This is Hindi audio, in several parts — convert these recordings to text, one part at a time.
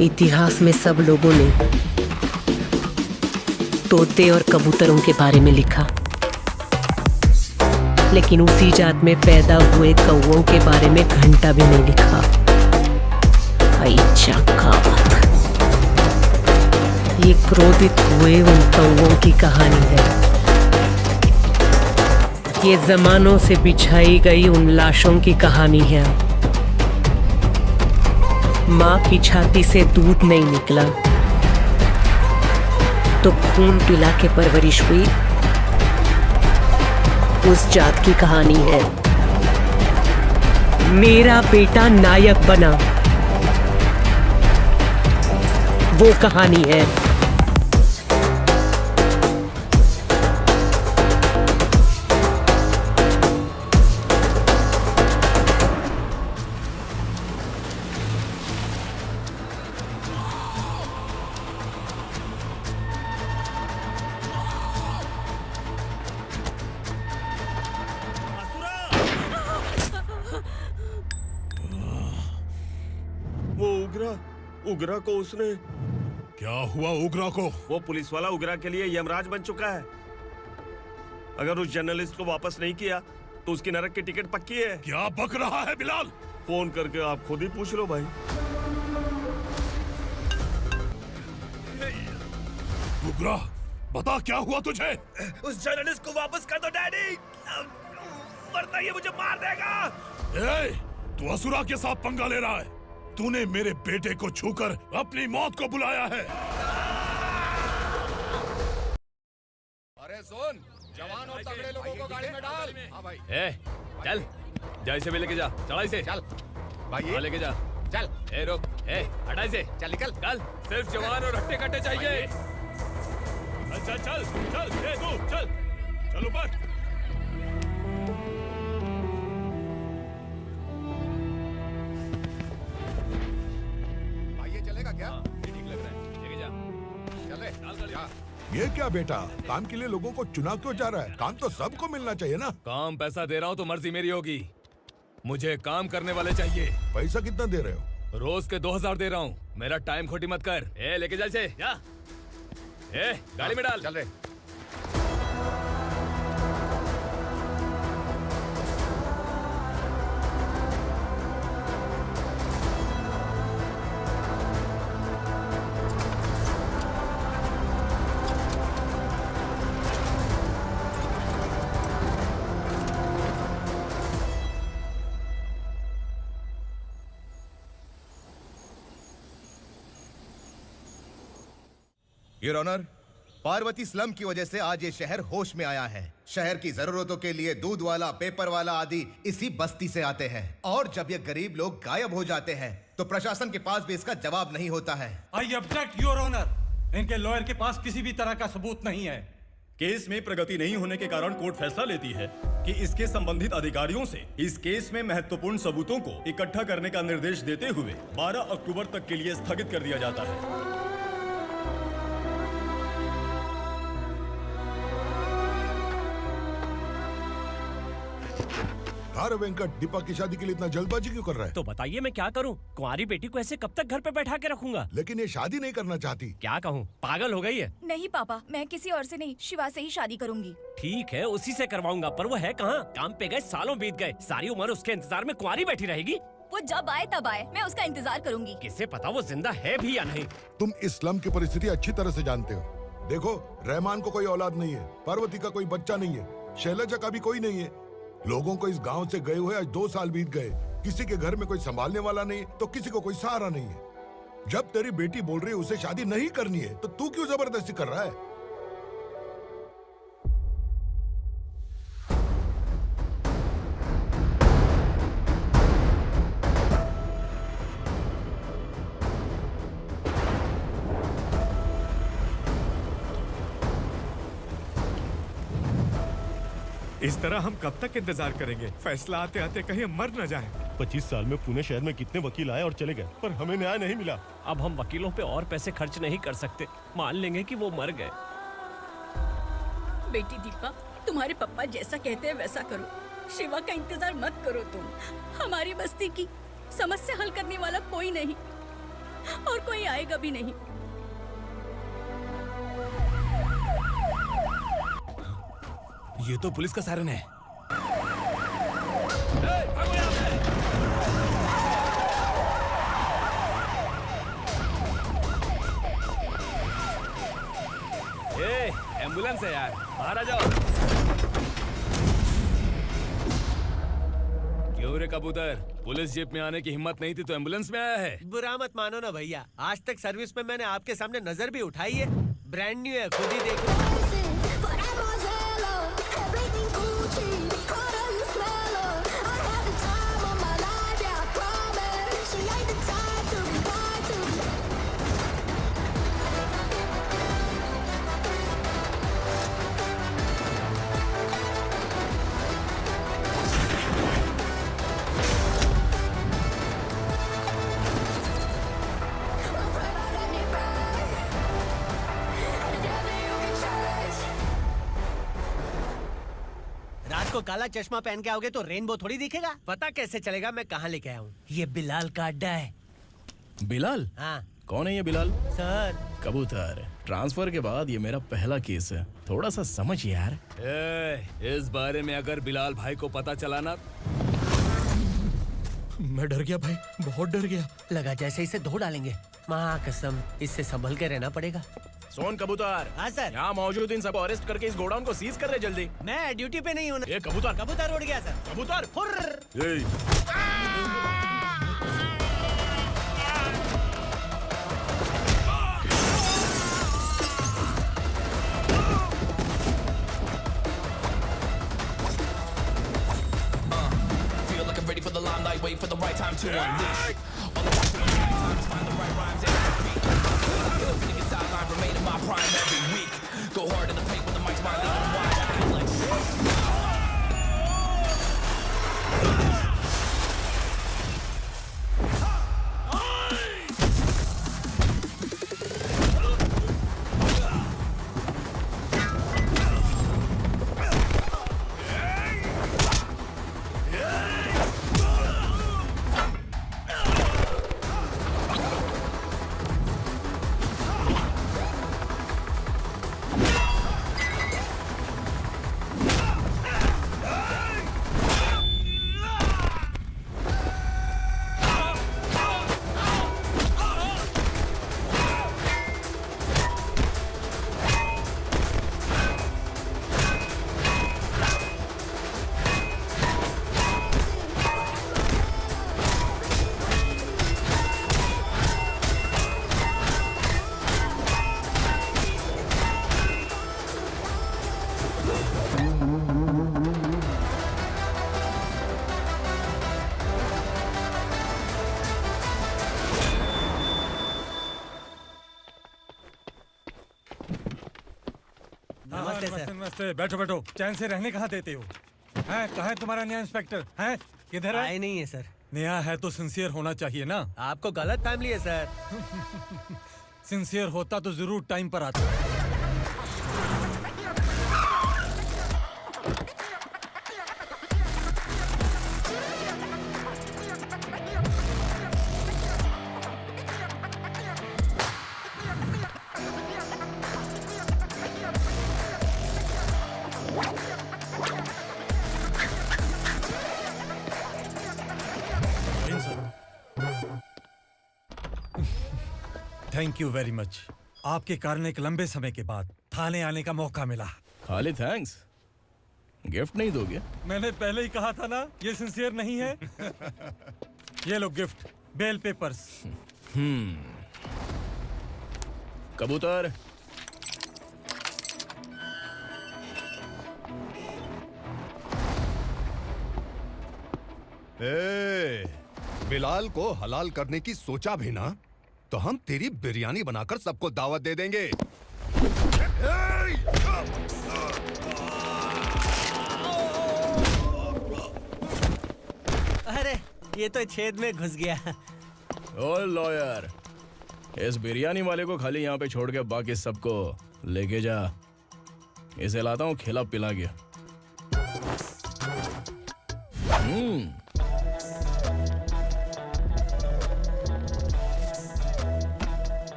इतिहास में सब लोगों ने तोते और कबूतरों के बारे में लिखा, लेकिन उसी जात में पैदा हुए कौवों के बारे में घंटा भी नहीं लिखा। ये क्रोधित हुए उन कौवों की कहानी है। ये जमानों से बिछाई गई उन लाशों की कहानी है। माँ की छाती से दूध नहीं निकला तो खून पिला के परवरिश हुई उस जात की कहानी है। मेरा बेटा नायक बना, वो कहानी है। उग्रा को उसने क्या हुआ? उग्रा को? वो पुलिस वाला उग्रा के लिए यमराज बन चुका है। अगर उस जर्नलिस्ट को वापस नहीं किया तो उसकी नरक की टिकट पक्की है। क्या बक रहा है बिलाल? फोन करके आप खुद ही पूछ लो भाई। उग्रा, बता क्या हुआ तुझे? उस जर्नलिस्ट को वापस कर दो डैडी, वरना ये मुझे मार देगा। तू असुरा के साथ पंगा ले रहा है। तूने मेरे बेटे को छूकर अपनी मौत को बुलाया है। अरे सुन, जवान और तगड़े लोगों को गाड़ी में डाल। हाँ भाई। चल, जा इसे भी लेके जा। चढ़ा इसे। चल भाई, लेके जा। चल। रुक। हटा इसे। चल निकल। चल, सिर्फ जवान और हट्टे कट्टे चाहिए। चल चल चल चल, तू चल, चल ऊपर। क्या? ये ठीक लग रहा है, लेके जा। चल रे। ये क्या बेटा, काम के लिए लोगों को चुना क्यों जा रहा है? काम तो सबको मिलना चाहिए ना। काम पैसा दे रहा हूँ तो मर्जी मेरी होगी। मुझे काम करने वाले चाहिए। पैसा कितना दे रहे हो? रोज के 2000 दे रहा हूँ। मेरा टाइम खोटी मत कर। लेके जा इसे, जा। गाड़ी में डाल। चल रे। योर ऑनर, पार्वती स्लम की वजह से आज ये शहर होश में आया है। शहर की जरूरतों के लिए दूध वाला, पेपर वाला आदि इसी बस्ती से आते हैं, और जब ये गरीब लोग गायब हो जाते हैं तो प्रशासन के पास भी इसका जवाब नहीं होता है। I object your honour. इनके लॉयर के पास किसी भी तरह का सबूत नहीं है। केस में प्रगति नहीं होने के कारण कोर्ट फैसला लेती है कि इसके संबंधित अधिकारियों से इस केस में महत्वपूर्ण सबूतों को इकट्ठा करने का निर्देश देते हुए 12 अक्टूबर तक के लिए स्थगित कर दिया जाता है। अरे वेंकट, दीपक की शादी के लिए इतना जल्दबाजी क्यों कर रहा है? तो बताइए मैं क्या करूं? कुंवारी बेटी को ऐसे कब तक घर पे बैठा के रखूंगा? लेकिन ये शादी नहीं करना चाहती। क्या कहूं, पागल हो गई है? नहीं पापा, मैं किसी और से नहीं, शिवा से ही शादी करूंगी। ठीक है, उसी से करवाऊंगा, पर वो है कहाँ? काम पे गए, सालों बीत गए, सारी उम्र उसके इंतजार में कुंवारी बैठी रहेगी। वो जब आए तब आए, मैं उसका इंतजार करूंगी। किसे पता वो जिंदा है भी या नहीं। तुम इस्लाम की परिस्थिति अच्छी तरह से जानते हो। देखो, रहमान को कोई औलाद नहीं है, पार्वती का कोई बच्चा नहीं है, शैलजा का भी कोई नहीं है। लोगों को इस गांव से गए हुए आज 2 साल बीत गए। किसी के घर में कोई संभालने वाला नहीं, तो किसी को कोई सहारा नहीं है। जब तेरी बेटी बोल रही है उसे शादी नहीं करनी है, तो तू क्यों जबरदस्ती कर रहा है? इस तरह हम कब तक इंतजार करेंगे? फैसला आते आते कहीं हम मर न जाएं। 25 साल में पुणे शहर में कितने वकील आए और चले गए, पर हमें न्याय नहीं मिला। अब हम वकीलों पे और पैसे खर्च नहीं कर सकते। मान लेंगे कि वो मर गए। बेटी दीपा, तुम्हारे पापा जैसा कहते हैं वैसा करो। शिवा का इंतजार मत करो तुम। हमारी बस्ती की समस्या हल करने वाला कोई नहीं। और कोई आएगा भी नहीं। ये तो पुलिस का सायरन है। एम्बुलेंस है यार, बाहर आ जाओ। क्यों रे कबूतर, पुलिस जीप में आने की हिम्मत नहीं थी तो एम्बुलेंस में आया है? बुरा मत मानो ना भैया, आज तक सर्विस में मैंने आपके सामने नजर भी उठाई है। ब्रांड न्यू है, खुद ही देखो। रात को काला चश्मा पहन के आओगे तो रेनबो थोड़ी दिखेगा। पता कैसे चलेगा मैं कहाँ लेके आया हूँ? ये बिलाल का अड्डा है। बिलाल? हाँ कौन है ये बिलाल? सर। कबूतर, ट्रांसफर के बाद ये मेरा पहला केस है, थोड़ा सा समझ यार। इस बारे में अगर बिलाल भाई को पता चला ना, मैं डर गया भाई, बहुत डर गया। लगा जैसे इसे धो डालेंगे। माँ कसम, इससे संभल के रहना पड़ेगा। सोन कबूतर। हाँ सर। यहाँ मौजूद इन सबको अरेस्ट करके इस गोडाउन को सीज कर रहे जल्दी। मैं ड्यूटी पे नहीं हूँ। ये कबूतर। कबूतर उड़ गया सर। कबूतर Feel like I'm ready for the limelight, wait for the right time to unleash. All the time to find the right rhymes and beat. Niggas sideline remain in my prime every week. Go hard in the paint when the mic's wide and wide. I feel like नमस्ते, बैठो बैठो। चैन से रहने कहाँ देते हो? हैं, कहाँ है तुम्हारा नया इंस्पेक्टर? हैं, किधर है? आए नहीं है सर। नया है तो सिंसियर होना चाहिए ना। आपको गलत फैमिली है सर। सिंसियर होता तो जरूर टाइम पर आता। Thank you very much. आपके कारण एक लंबे समय के बाद थाने आने का मौका मिला। खाली थैंक्स, गिफ्ट नहीं दोगे? मैंने पहले ही कहा था ना, ये सिंसियर नहीं है। ये लो गिफ्ट, बेल पेपर्स। कबूतर, बिलाल को हलाल करने की सोचा भी ना तो हम तेरी बिरयानी बनाकर सबको दावत दे देंगे। अरे ये तो छेद में घुस गया। ओ लॉयर, इस बिरयानी वाले को खाली यहाँ पे छोड़ के बाकी सबको लेके जा। इसे लाता हूँ खिला पिला के।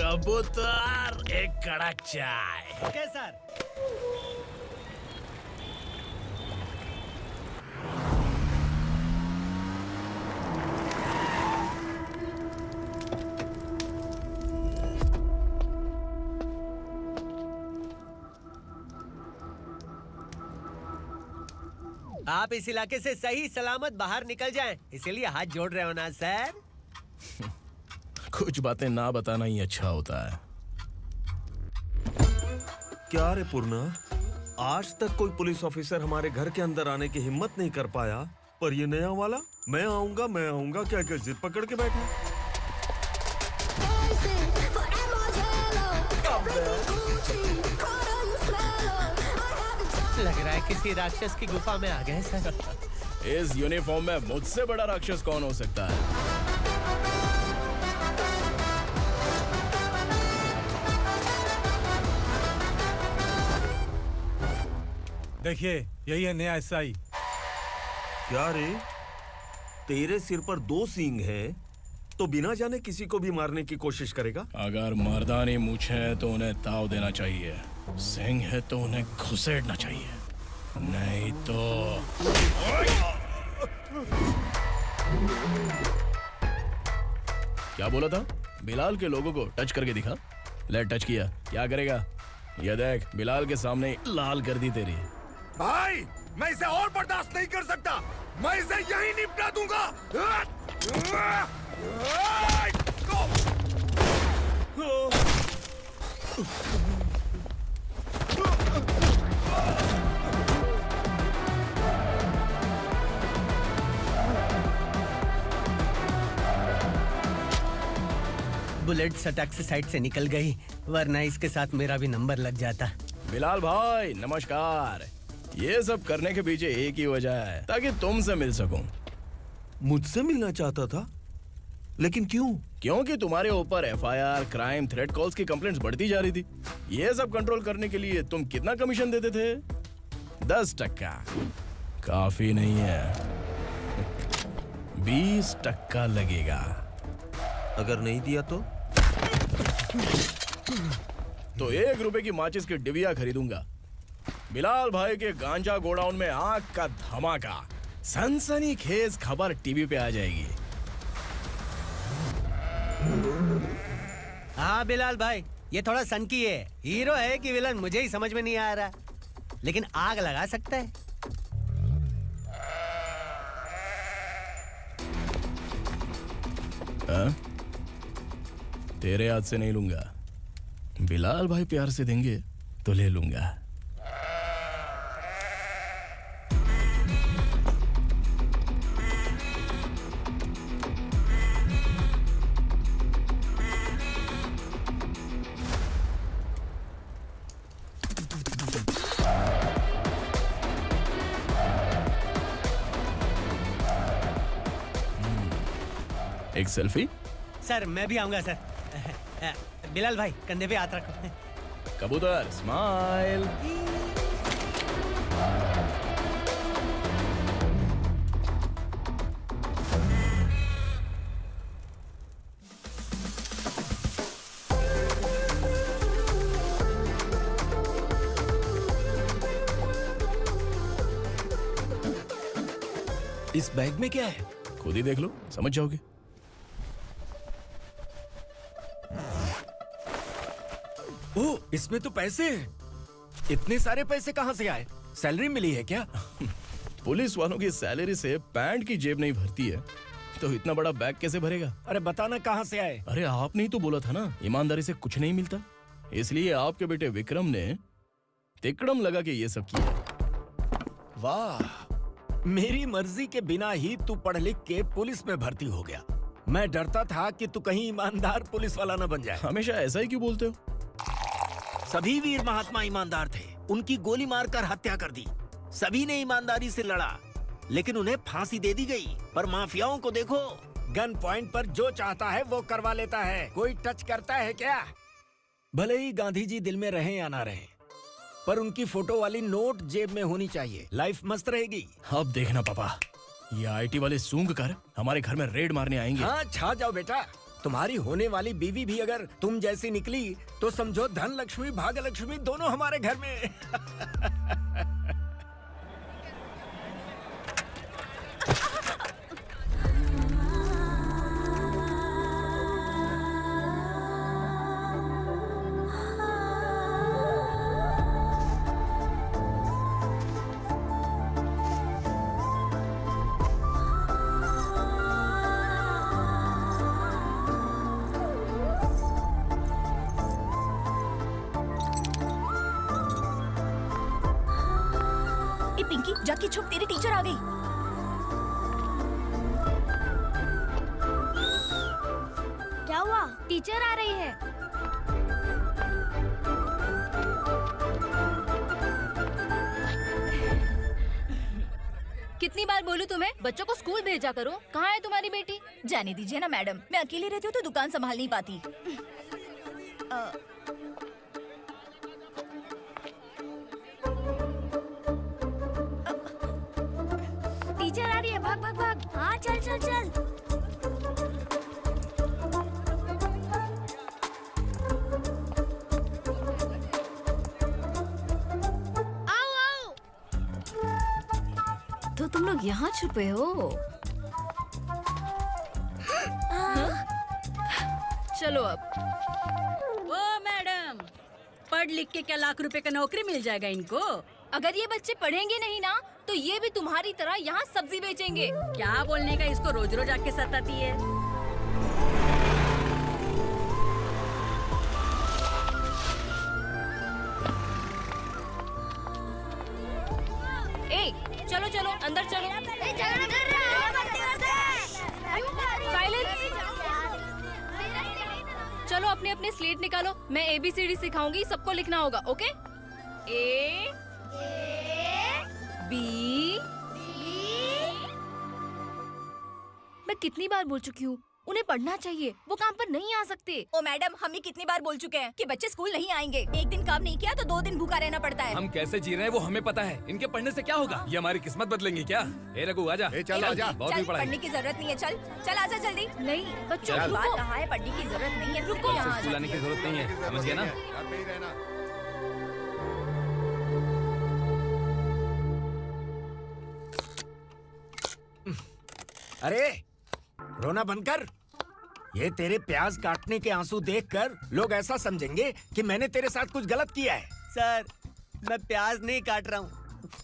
कबूतर एक कड़क चाय। Okay sir. आप इस इलाके से सही सलामत बाहर निकल जाएं, इसीलिए हाथ जोड़ रहे हो ना सर? कुछ बातें ना बताना ही अच्छा होता है। क्या रे पूर्णा, आज तक कोई पुलिस ऑफिसर हमारे घर के अंदर आने की हिम्मत नहीं कर पाया, पर ये नया वाला मैं आऊंगा क्या क्या जिद पकड़ के बैठा। लग रहा है किसी राक्षस की गुफा में आ गए सर। इस यूनिफॉर्म में मुझसे बड़ा राक्षस कौन हो सकता है? देखिए, यही है नया एसआई। क्या रे, तेरे सिर पर 2 सींग है तो बिना जाने किसी को भी मारने की कोशिश करेगा? अगर मर्दानी मूछें हैं तो उन्हें ताव देना चाहिए, सिंह है तो उन्हें घुसेड़ना चाहिए, नहीं तो। क्या बोला था? बिलाल के लोगों को टच करके दिखा। ले टच किया, क्या करेगा? ये देख, बिलाल के सामने लाल कर दी तेरी। भाई, मैं इसे और बर्दाश्त नहीं कर सकता, मैं इसे यहीं निपटा दूंगा। बुलेट सटक से साइड से निकल गई, वरना इसके साथ मेरा भी नंबर लग जाता। बिलाल भाई नमस्कार। ये सब करने के पीछे एक ही वजह है, ताकि तुमसे मिल सकूं। मुझसे मिलना चाहता था, लेकिन क्यों? क्योंकि तुम्हारे ऊपर एफआईआर, क्राइम, थ्रेट कॉल्स की कंप्लेंट्स बढ़ती जा रही थी। ये सब कंट्रोल करने के लिए तुम कितना कमीशन देते थे? 10%। काफी नहीं है, 20% लगेगा। अगर नहीं दिया तो 1 रुपए की माचिस की डिबिया खरीदूंगा। बिलाल भाई के गांजा गोडाउन में आग का धमाका, सनसनीखेज खबर टीवी पे आ जाएगी। हाँ बिलाल भाई, ये थोड़ा सनकी है, हीरो है कि विलन मुझे ही समझ में नहीं आ रहा, लेकिन आग लगा सकता है। तेरे हाथ से नहीं लूंगा, बिलाल भाई प्यार से देंगे तो ले लूंगा। एक सेल्फी? सर मैं भी आऊंगा सर। बिलाल भाई कंधे पे हाथ रखो। कबूतर स्माइल। इस बैग में क्या है? खुद ही देख लो, समझ जाओगे। ओह, इसमें तो पैसे हैं। इतने सारे पैसे कहां से आए? सैलरी मिली है क्या? पुलिस वालों की सैलरी से पैंट की जेब नहीं भरती है, तो इतना बड़ा बैग कैसे भरेगा? अरे बताना कहां से आए? अरे आपने ही तो बोला था ना, ईमानदारी से कुछ नहीं मिलता, इसलिए आपके बेटे विक्रम ने तिकड़म लगा के ये सब किया। वाह, मेरी मर्जी के बिना ही तू पढ़ लिख के पुलिस में भर्ती हो गया। मैं डरता था कि तू कहीं ईमानदार पुलिस वाला न बन जाए। हमेशा ऐसा ही क्यों बोलते हो? सभी वीर महात्मा ईमानदार थे, उनकी गोली मारकर हत्या कर दी। सभी ने ईमानदारी से लड़ा, लेकिन उन्हें फांसी दे दी गई। पर माफियाओं को देखो, गन पॉइंट पर जो चाहता है वो करवा लेता है। कोई टच करता है क्या? भले ही गांधी जी दिल में रहे या ना रहे, पर उनकी फोटो वाली नोट जेब में होनी चाहिए। लाइफ मस्त रहेगी। अब देखना पापा, ये आईटी वाले सूंघ कर हमारे घर में रेड मारने आएंगे। हाँ, छा जाओ बेटा, तुम्हारी होने वाली बीवी भी अगर तुम जैसी निकली तो समझो धन लक्ष्मी भाग्य लक्ष्मी दोनों हमारे घर में। ए पिंकी, जाके छुप, तेरी टीचर आ गई। क्या हुआ? टीचर आ रही है। कितनी बार बोलूं तुम्हें, बच्चों को स्कूल भेजा करो। कहाँ है तुम्हारी बेटी? जाने दीजिए ना मैडम, मैं अकेली रहती हूँ तो दुकान संभाल नहीं पाती। टीचर आ रही है, भाग भाग भाग। हाँ चल चल चल। आओ आओ। तो तुम लोग यहाँ छुपे हो? चलो अब। ओ मैडम, पढ़ लिख के क्या लाख रुपए का नौकरी मिल जाएगा इनको? अगर ये बच्चे पढ़ेंगे नहीं ना तो ये भी तुम्हारी तरह यहाँ सब्जी बेचेंगे। क्या बोलने का, इसको रोज रोज आके सताती है। ए, चलो चलो अंदर चलो। साइलेंस। चलो अपने अपने स्लेट निकालो, मैं ABCD सिखाऊंगी, सबको लिखना होगा, ओके? A B। मैं कितनी बार बोल चुकी हूँ, उन्हें पढ़ना चाहिए, वो काम पर नहीं आ सकते। ओ मैडम, हम भी कितनी बार बोल चुके हैं कि बच्चे स्कूल नहीं आएंगे। एक दिन काम नहीं किया तो 2 दिन भूखा रहना पड़ता है। हम कैसे जी रहे हैं वो हमें पता है, इनके पढ़ने से क्या होगा? ये हमारी किस्मत बदलेंगे क्या? ए रघु आजा। चल आजा। बहुत भी पढ़ाई। पढ़ने की जरूरत नहीं है, चल चल आजा जल्दी। नहीं बच्चों, चल। बात कहा है, पढ़ने की जरूरत नहीं है, रुको। से स्कूल आने की जरूरत नहीं है, समझ गया ना? अरे रोना बंद कर। ये तेरे प्याज काटने के आंसू देखकर लोग ऐसा समझेंगे कि मैंने तेरे साथ कुछ गलत किया है। सर, मैं प्याज नहीं काट रहा हूँ,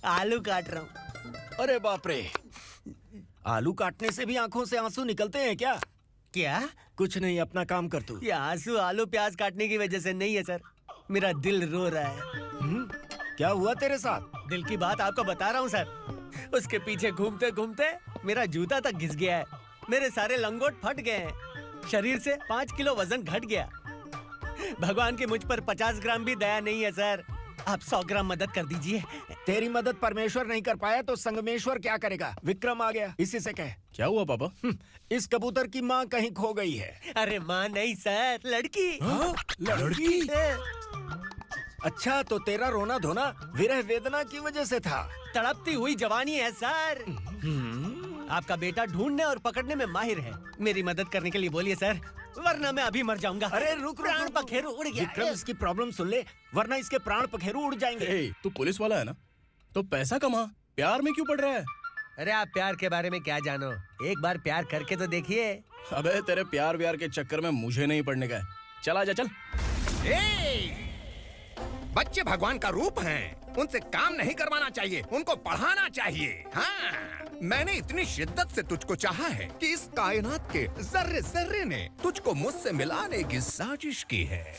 आलू काट रहा हूँ। अरे बाप रे, आलू काटने से भी आंखों से आंसू निकलते हैं क्या? क्या? कुछ नहीं, अपना काम कर तू। ये आंसू आलू प्याज काटने की वजह से नहीं है सर, मेरा दिल रो रहा है। क्या हुआ तेरे साथ? दिल की बात आपको बता रहा हूँ सर। उसके पीछे घूमते घूमते मेरा जूता तक घिस गया है, मेरे सारे लंगोट फट गए हैं, शरीर से 5 किलो वजन घट गया। भगवान की मुझ पर 50 ग्राम भी दया नहीं है सर, आप 100 ग्राम मदद कर दीजिए। तेरी मदद परमेश्वर नहीं कर पाया तो संगमेश्वर क्या करेगा? विक्रम आ गया, इसी से कह। क्या हुआ पापा? इस कबूतर की माँ कहीं खो गई है। अरे माँ नहीं सर, लड़की। लड़की? अच्छा, तो तेरा रोना धोना विरह वेदना की वजह से था। तड़पती हुई जवानी है सर। आपका बेटा ढूंढने और पकड़ने में माहिर है, मेरी मदद करने के लिए बोलिए सर, वरना मैं अभी मर जाऊंगा। अरे रुक, प्राण पखेरु उड़ गया। विक्रम, इसकी प्रॉब्लम सुन ले, वरना इसके प्राण पखेरु उड़ जाएंगे। तू पुलिस वाला है ना, तो पैसा कमा, प्यार में क्यों पड़ रहा है? अरे आप प्यार के बारे में क्या जानो, एक बार प्यार करके तो देखिए। अबे तेरे प्यार व्यार के चक्कर में मुझे नहीं पड़ने का है। चल आजा चल। बच्चे भगवान का रूप हैं, उनसे काम नहीं करवाना चाहिए, उनको पढ़ाना चाहिए। हाँ, मैंने इतनी शिद्दत से तुझको चाहा है कि इस कायनात के जर्रे जर्रे ने तुझको मुझसे मिलाने की साजिश की है।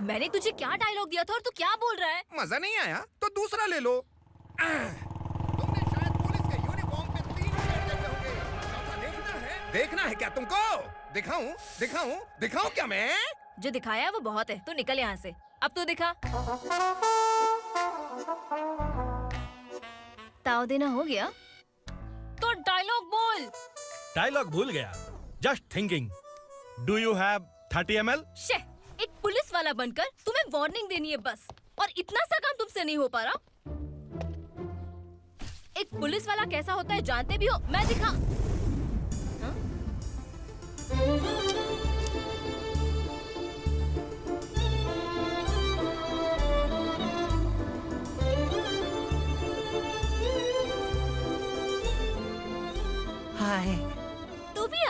मैंने तुझे क्या डायलॉग दिया था और तू क्या बोल रहा है? मजा नहीं आया तो दूसरा ले लो। तुमने शायद पुलिस के यूनिफॉर्म पे 3 शेर देखे होंगे। चौथा देखना है क्या तुमको? दिखाऊं दिखाऊं दिखाऊं क्या मैं? जो दिखाया वो बहुत है, तू निकल यहाँ से। अब तू दिखा। ताव देना हो गया तो डायलॉग बोल। डायलॉग भूल गया। Just thinking, do you have 30 ml? शे, एक पुलिस वाला बनकर तुम्हें वार्निंग देनी है बस, और इतना सा काम तुमसे नहीं हो पा रहा। एक पुलिस वाला कैसा होता है जानते भी हो? मैं दिखा। हाँ?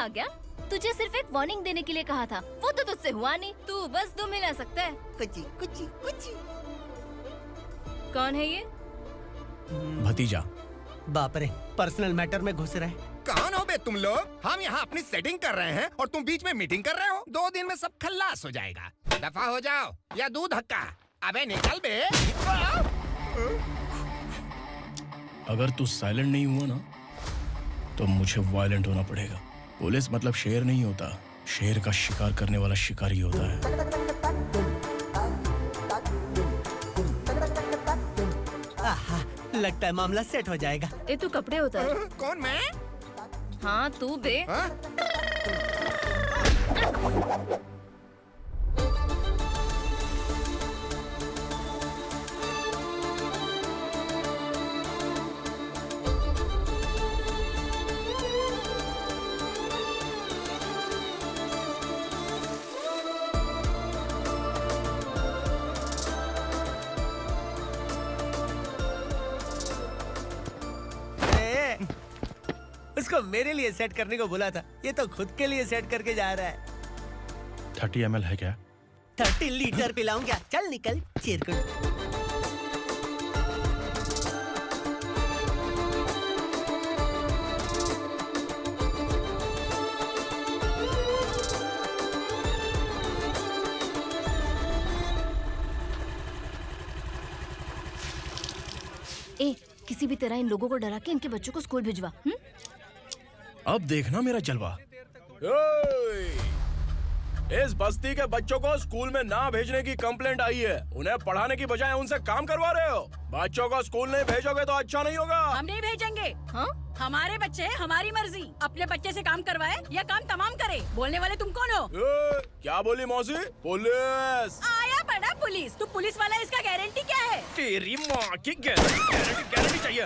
आ गया? तुझे सिर्फ एक वार्निंग देने के लिए कहा था, वो तो तुझसे हुआ नहीं। तू बस दुम हिला सकता है। कुची कुची कुची। कौन है ये? भतीजा। बाप रे, पर्सनल मैटर में घुस रहे। कौन हो बे तुम लोग? हम यहाँ अपनी सेटिंग कर रहे हैं और तुम बीच में मीटिंग कर रहे हो। 2 दिन में सब खल्लास हो जाएगा। दफा हो जाओ या दूध हक्का। अबे निकल बे। अगर तू साइलेंट नहीं हुआ ना तो मुझे वायलेंट होना पड़ेगा। पुलिस मतलब शेर नहीं होता, शेर का शिकार करने वाला शिकारी होता है। आहा, लगता है मामला सेट हो जाएगा। ए तू कपड़े उतार। कौन मैं? हाँ तू बे। उसको मेरे लिए सेट करने को बोला था, ये तो खुद के लिए सेट करके जा रहा है। 30 ml है क्या? 30 लीटर पिलाऊं क्या? चल निकल चिरकुट। ए किसी भी तरह इन लोगों को डरा के इनके बच्चों को स्कूल भिजवा। अब देखना मेरा जलवा। इस बस्ती के बच्चों को स्कूल में ना भेजने की कंप्लेंट आई है। उन्हें पढ़ाने की बजाय उनसे काम करवा रहे हो। बच्चों को स्कूल नहीं भेजोगे तो अच्छा नहीं होगा। हम नहीं भेजेंगे। हाँ? हमारे बच्चे हमारी मर्जी। अपने बच्चे से काम करवाए या काम तमाम करे। बोलने वाले तुम कौन हो? क्या बोली मौसी? पुलिस आया बड़ा पुलिस। तू पुलिस वाला, इसका गारंटी क्या है? तेरी माँ की गारंटी चाहिए।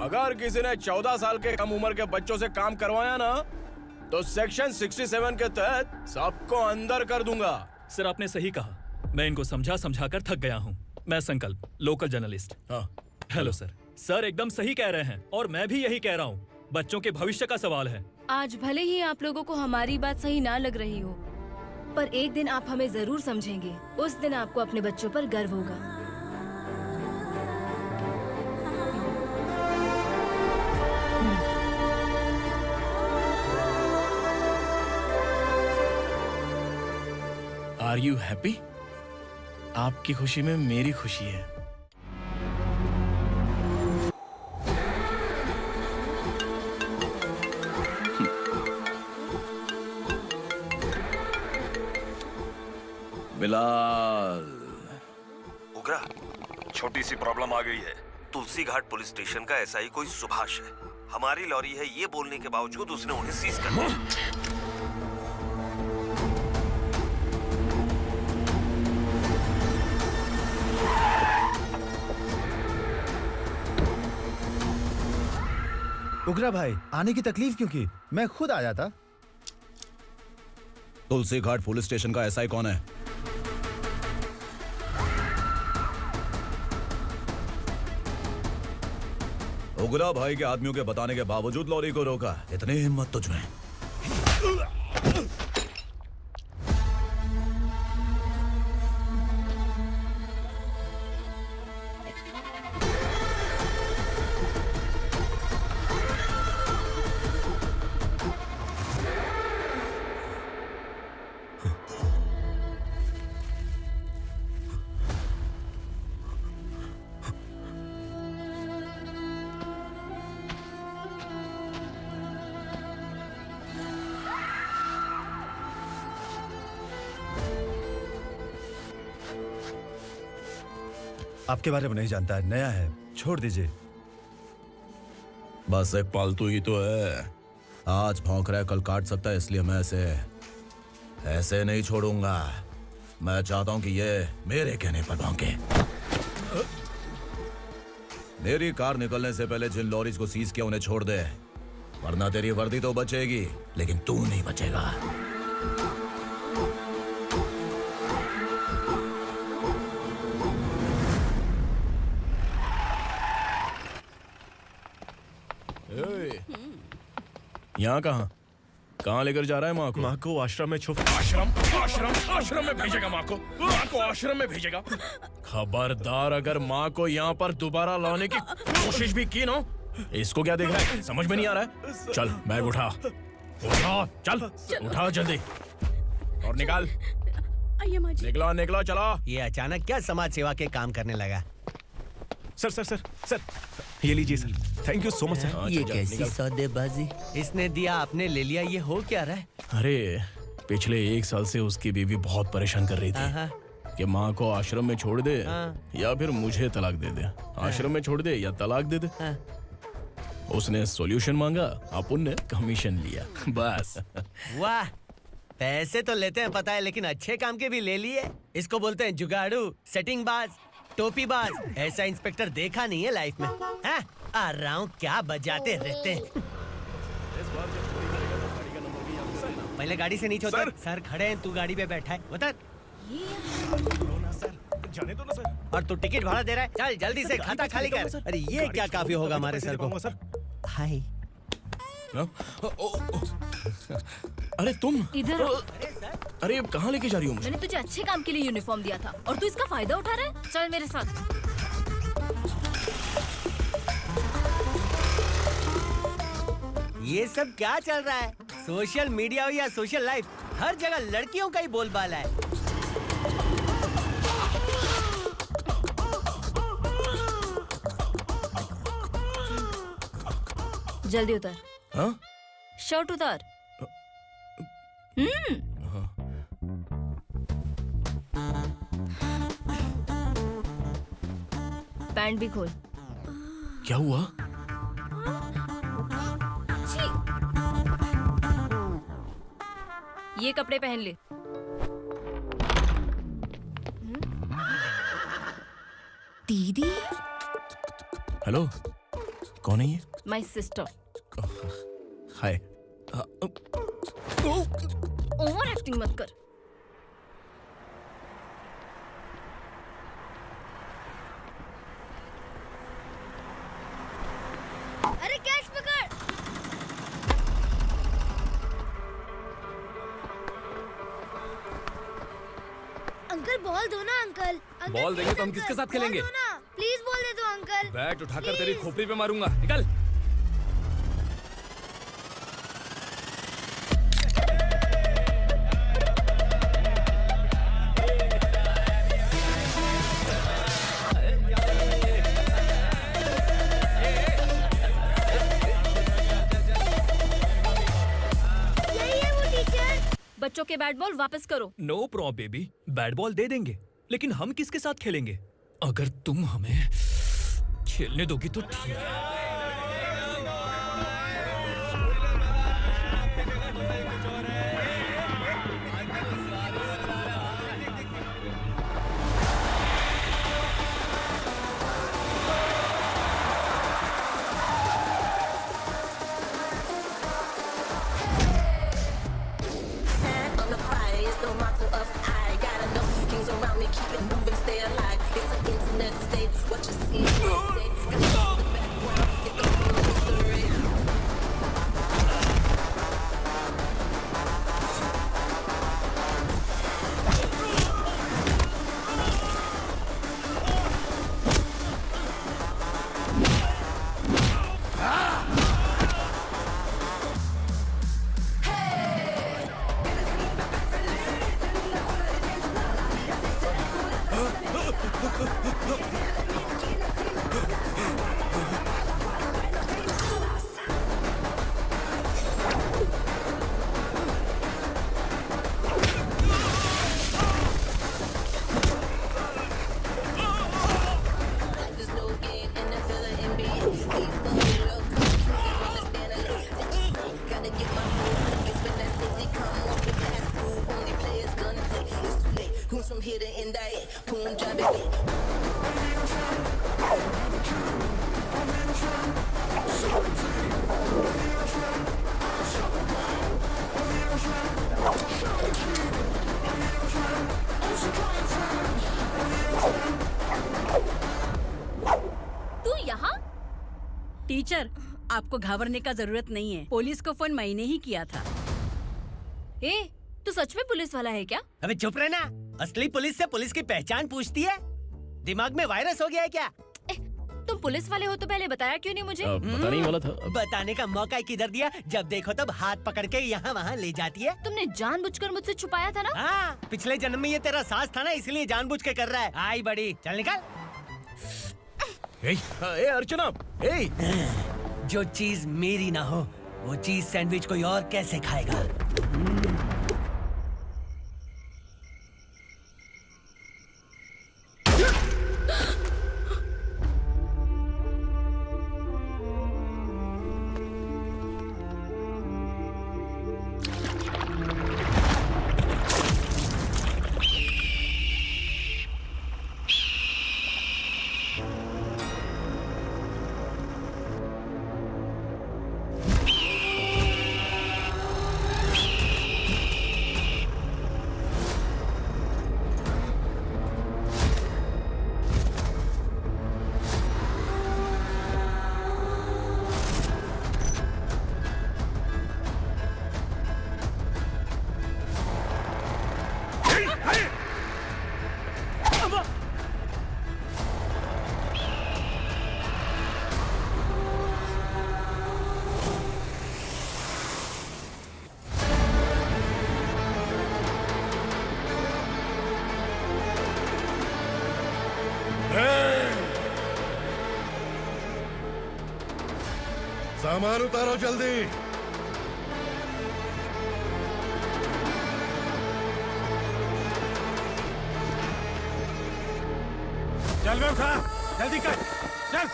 अगर किसी ने 14 साल के कम उम्र के बच्चों से काम करवाया ना तो सेक्शन 67 के तहत सबको अंदर कर दूंगा। सर आपने सही कहा। मैं इनको समझा कर थक गया हूँ। मैं संकल्प, लोकल जर्नलिस्ट। हाँ। Hello sir. सर एकदम सही कह रहे हैं और मैं भी यही कह रहा हूँ। बच्चों के भविष्य का सवाल है। आज भले ही आप लोगों को हमारी बात सही ना लग रही हो, पर एक दिन आप हमें जरूर समझेंगे। उस दिन आपको अपने बच्चों पर गर्व होगा। Are you happy? आपकी खुशी में मेरी खुशी है। बिलाल। उगरा, छोटी सी प्रॉब्लम आ गई है। तुलसी घाट पुलिस स्टेशन का एसआई कोई सुभाष है। हमारी लॉरी है ये बोलने के बावजूद उसने उन्हें सीज कर दिया। उगरा भाई, आने की तकलीफ क्यों की? मैं खुद आया था। तुलसी घाट पुलिस स्टेशन का एसआई कौन है? उगरा भाई के आदमियों के बताने के बावजूद लॉरी को रोका। इतनी हिम्मत तुझमें? आपके बारे में नहीं जानता है, नया है, छोड़ दीजिए। बस एक पालतू ही तो है। आज भौंक रहा है, कल काट सकता है, इसलिए मैं ऐसे नहीं छोड़ूंगा। मैं चाहता हूं कि ये मेरे कहने पर भौंके। मेरी कार निकलने से पहले जिन लॉरीज को सीज किया उन्हें छोड़ दे, वरना तेरी वर्दी तो बचेगी लेकिन तू नहीं बचेगा। यहाँ कहाँ लेकर जा रहा है माँ को? माँ को आश्रम में आश्रम में भेजेगा माँ को आश्रम में भेजेगा। खबरदार, अगर माँ को यहाँ पर दोबारा लाने की कोशिश भी की ना, इसको क्या देख रहा है? समझ में नहीं आ रहा है? चल बैग उठा, चल उठा जल्दी और निकाल। निकला चला। ये अचानक क्या समाज सेवा के काम करने लगा? सर ये लीजिए sir. Thank you so much sir. ये कैसी सौदेबाजी? इसने दिया आपने ले लिया, ये हो क्या रहा है? अरे पिछले 1 साल से उसकी बीवी बहुत परेशान कर रही थी कि माँ को आश्रम में छोड़ दे या फिर मुझे तलाक दे दे। आश्रम में छोड़ दे या तलाक दे दे। उसने सॉल्यूशन मांगा, अपन ने कमीशन लिया, बस। वाह, पैसे तो लेते हैं पता है, लेकिन अच्छे काम के भी ले लिए। इसको बोलते हैं जुगाड़ू, सेटिंग बाज, टोपी बाज। ऐसा इंस्पेक्टर देखा नहीं है लाइफ में। हाँ? आ रहा हूँ, क्या बजाते रहते हैं। पहले गाड़ी से नीचे उतर। सर खड़े हैं, तू गाड़ी पे बैठा है, उतर। जाने दो ना सर। और तू टिकट भाड़ा दे रहा है? चल जल्दी से खाता खाली कर। अरे ये क्या काफी होगा हमारे सर को। हाय। अरे तुम इधर। अरे अब कहाँ लेके जा रही हो मुझे? मैंने तुझे अच्छे काम के लिए यूनिफॉर्म दिया था और तू इसका फायदा उठा रहा है। चल मेरे साथ। ये सब क्या चल रहा है? सोशल मीडिया हो या सोशल लाइफ, हर जगह लड़कियों का ही बोलबाला है। जल्दी उतर। हाँ? शर्ट उतार। पैंट भी खोल। क्या हुआ? ये कपड़े पहन ले। दीदी। हेलो, कौन है ये? My sister. Hi. Over acting मत कर। अरे कैच पकड़। अंकल बॉल दो ना अंकल। बॉल देंगे तो हम किसके साथ खेलेंगे? प्लीज बॉल दे दो अंकल। बैट उठाकर तेरी खोपड़ी पे मारूंगा, निकल। बच्चों के बैट बॉल वापस करो। No problem baby, bat ball दे देंगे, लेकिन हम किसके साथ खेलेंगे? अगर तुम हमें खेलने दोगी तो ठीक है। टीचर, आपको घबराने का जरूरत नहीं है। पुलिस को फोन मैंने ही किया था। ए, तू सच में पुलिस वाला है क्या? अबे चुप रहना। असली पुलिस से पुलिस की पहचान पूछती है? दिमाग में वायरस हो गया है क्या? तुम पुलिस वाले हो तो पहले बताया क्यों नहीं मुझे? बताने ही वाला था। बताने का मौका किधर दिया? जब देखो तब हाथ पकड़ के यहाँ वहाँ ले जाती है। तुमने जानबूझकर मुझसे छुपाया था ना? हाँ, पिछले जन्म में ये तेरा सास था ना, इसलिए जानबूझ के कर रहा है। आई बड़ी, चल निकल। ए अर्चना, ए जो चीज मेरी ना हो वो चीज सैंडविच कोई और कैसे खाएगा? सामान उतारो जल्दी। चल बे उठा, जल्दी कर, चल।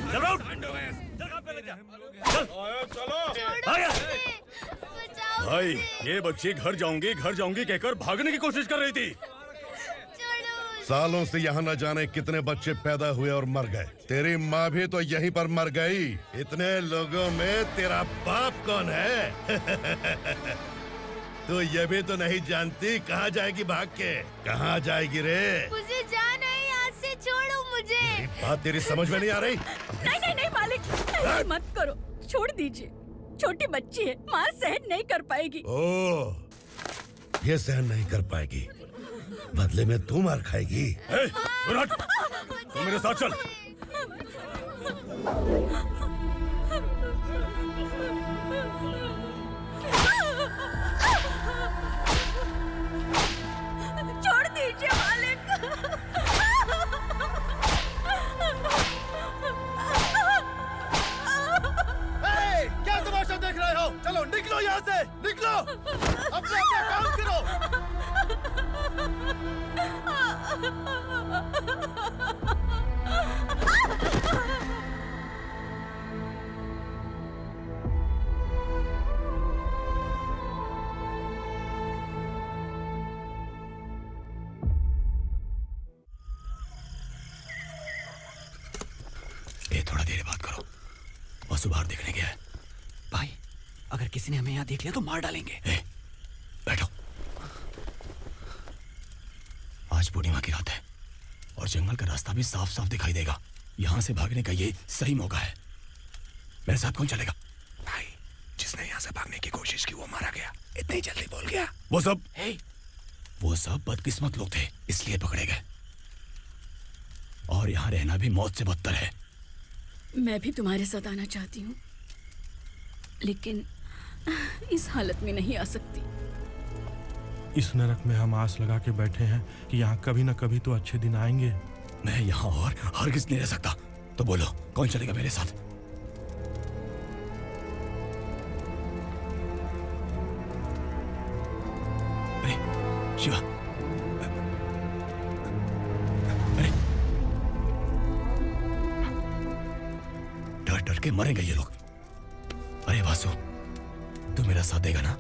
चल राउट, भाई ये बच्ची घर जाऊंगी कहकर भागने की कोशिश कर रही थी। सालों से यहाँ न जाने कितने बच्चे पैदा हुए और मर गए। तेरी माँ भी तो यहीं पर मर गई। इतने लोगों में तेरा बाप कौन है? तू ये भी तो नहीं जानती कहाँ जाएगी भाग के? कहाँ जाएगी रे? मुझे जाना है, यहाँ से छोड़ो मुझे। बात तेरी समझ में नहीं आ रही? नहीं मालिक, ऐसे मत करो, छोड़ दीजिए। छोटी बच्ची है, माँ सहन नहीं कर पाएगी। ओह, ये सहन नहीं कर पाएगी, बदले में तू मार खाएगी। तू मेरे साथ चल। छोड़ दीजिए मालिक। क्या तमाशा देख रहे हो? चलो निकलो यहाँ से, निकलो। अपना काम करो। ए, थोड़ा देर बात करो। वसु बाहर देखने गया है। भाई, अगर किसी ने हमें यहाँ देख लिया तो मार डालेंगे। बैठो। आज पूर्णिमा की रात है और जंगल का रास्ता भी साफ साफ दिखाई देगा। यहाँ से भागने का ये सही मौका है। मेरे साथ कौन चलेगा? भाई, जिसने यहाँ से भागने की कोशिश की वो मारा गया। इतनी जल्दी बोल गया। वो सब बदकिस्मत लोग थे, इसलिए पकड़े गए। और यहाँ रहना भी मौत से बदतर है। मैं भी तुम्हारे साथ आना चाहती हूँ, लेकिन इस हालत में नहीं आ सकती। इस नरक में हम आस लगा के बैठे हैं कि यहाँ कभी न कभी तो अच्छे दिन आएंगे। मैं यहाँ और हरगिज़ नहीं रह सकता। तो बोलो, कौन चलेगा मेरे साथ? अरे शिवा, अरे डर डर के मरेंगे ये लोग। अरे वासु, तू मेरा साथ देगा ना?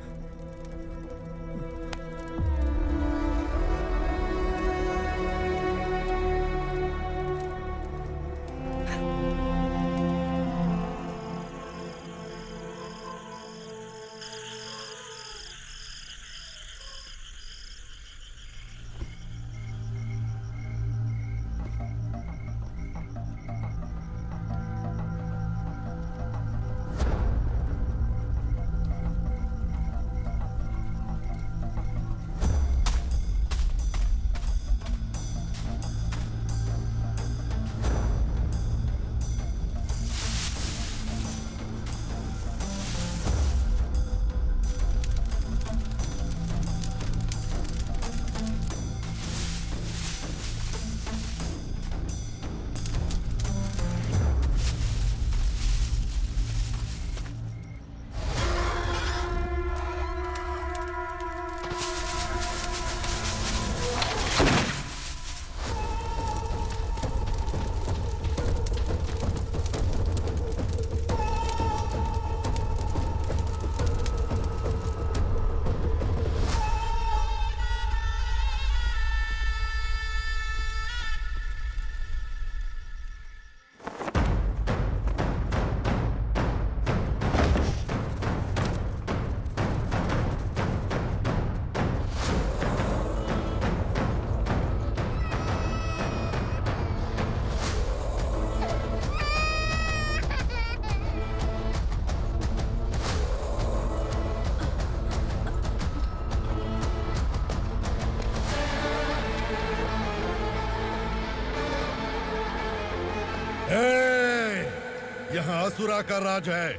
यहाँ असुरा का राज है।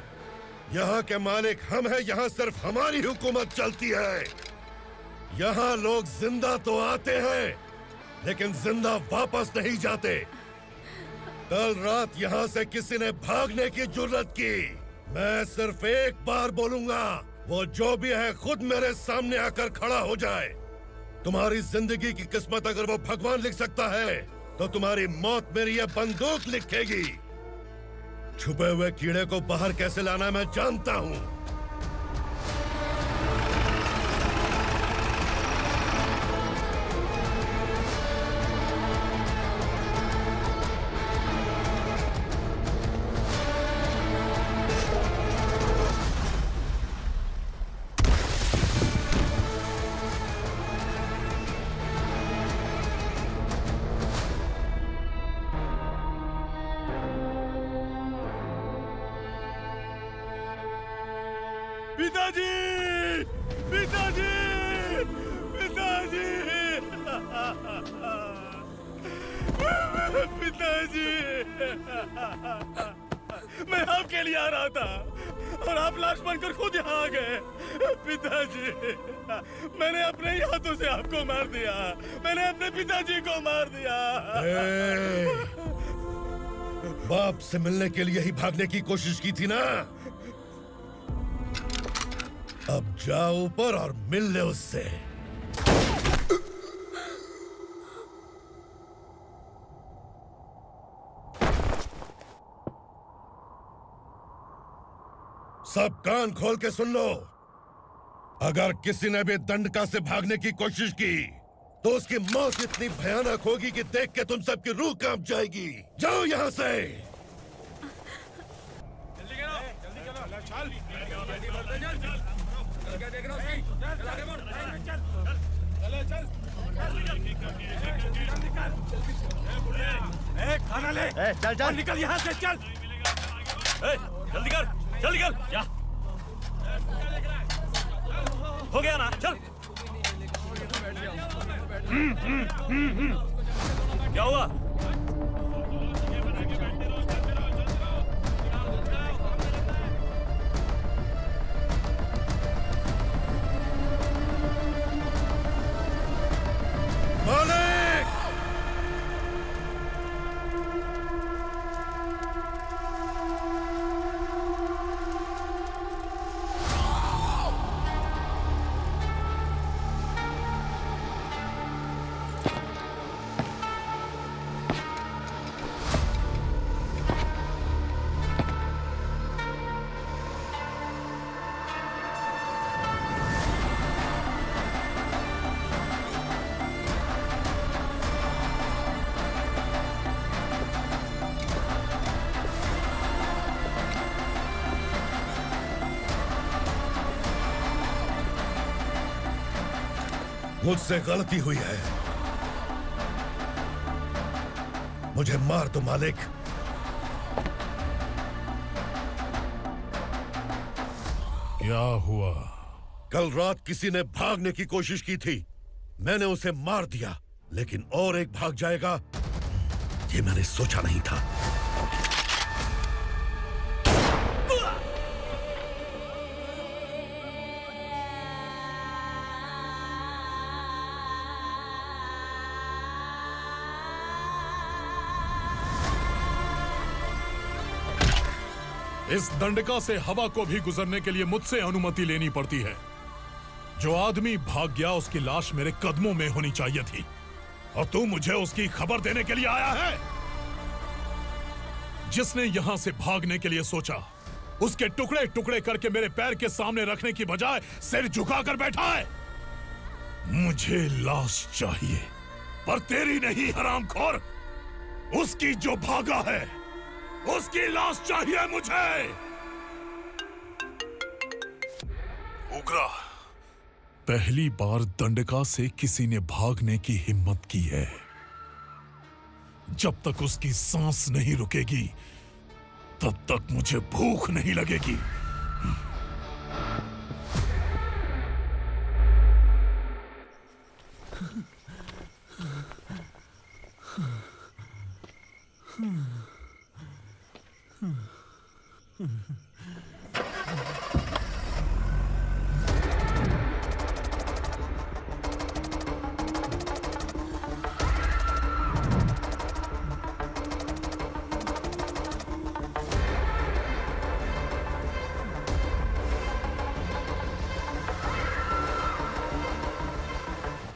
यहाँ के मालिक हम हैं, यहाँ सिर्फ हमारी हुकूमत चलती है। यहाँ लोग जिंदा तो आते हैं, लेकिन जिंदा वापस नहीं जाते। कल रात यहाँ से किसी ने भागने की जुर्रत की, मैं सिर्फ एक बार बोलूंगा, वो जो भी है खुद मेरे सामने आकर खड़ा हो जाए। तुम्हारी जिंदगी की किस्मत अगर वो भगवान लिख सकता है, तो तुम्हारी मौत मेरी ये बंदूक लिखेगी। छुपे हुए कीड़े को बाहर कैसे लाना मैं जानता हूँ। पिताजी, पिताजी, पिताजी, पिताजी, मैं आपके लिए आ रहा था और आप लाश बनकर खुद यहाँ आ गए। पिताजी, मैंने अपने ही हाथों से आपको मार दिया। मैंने अपने पिताजी को मार दिया। बाप से मिलने के लिए ही भागने की कोशिश की थी ना? अब जाओ ऊपर और मिल ले उससे। सब कान खोल के सुन लो। अगर किसी ने भी दंडका से भागने की कोशिश की, तो उसकी मौत इतनी भयानक होगी कि देख के तुम सबकी रूह कांप जाएगी। जाओ यहाँ से। खाना ले। चल चल निकल यहाँ से, चल। जल्दी कर, जल्दी कर, जा। हो गया ना, चल। क्या हुआ? मालिक! मुझसे गलती हुई है, मुझे मार दो मालिक। क्या हुआ? कल रात किसी ने भागने की कोशिश की थी, मैंने उसे मार दिया, लेकिन और एक भाग जाएगा ये मैंने सोचा नहीं था। इस दंडका से हवा को भी गुजरने के लिए मुझसे अनुमति लेनी पड़ती है। जो आदमी भाग गया उसकी लाश मेरे कदमों में होनी चाहिए थी, और तू मुझे उसकी खबर देने के लिए आया है। जिसने यहां से भागने के लिए सोचा, उसके टुकड़े टुकड़े करके मेरे पैर के सामने रखने की बजाय सिर झुकाकर बैठा है। मुझे लाश चाहिए, पर तेरी नहीं हरामखोर, उसकी जो भागा है उसकी लाश चाहिए मुझे। उग्रा, पहली बार दंडका से किसी ने भागने की हिम्मत की है। जब तक उसकी सांस नहीं रुकेगी, तब तक मुझे भूख नहीं लगेगी।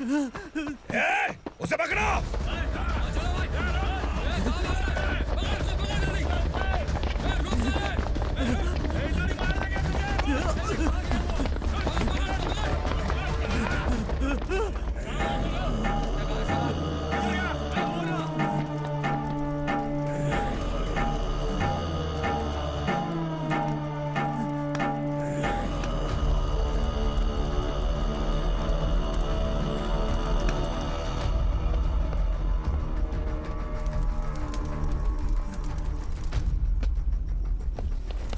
उसे पकड़ो।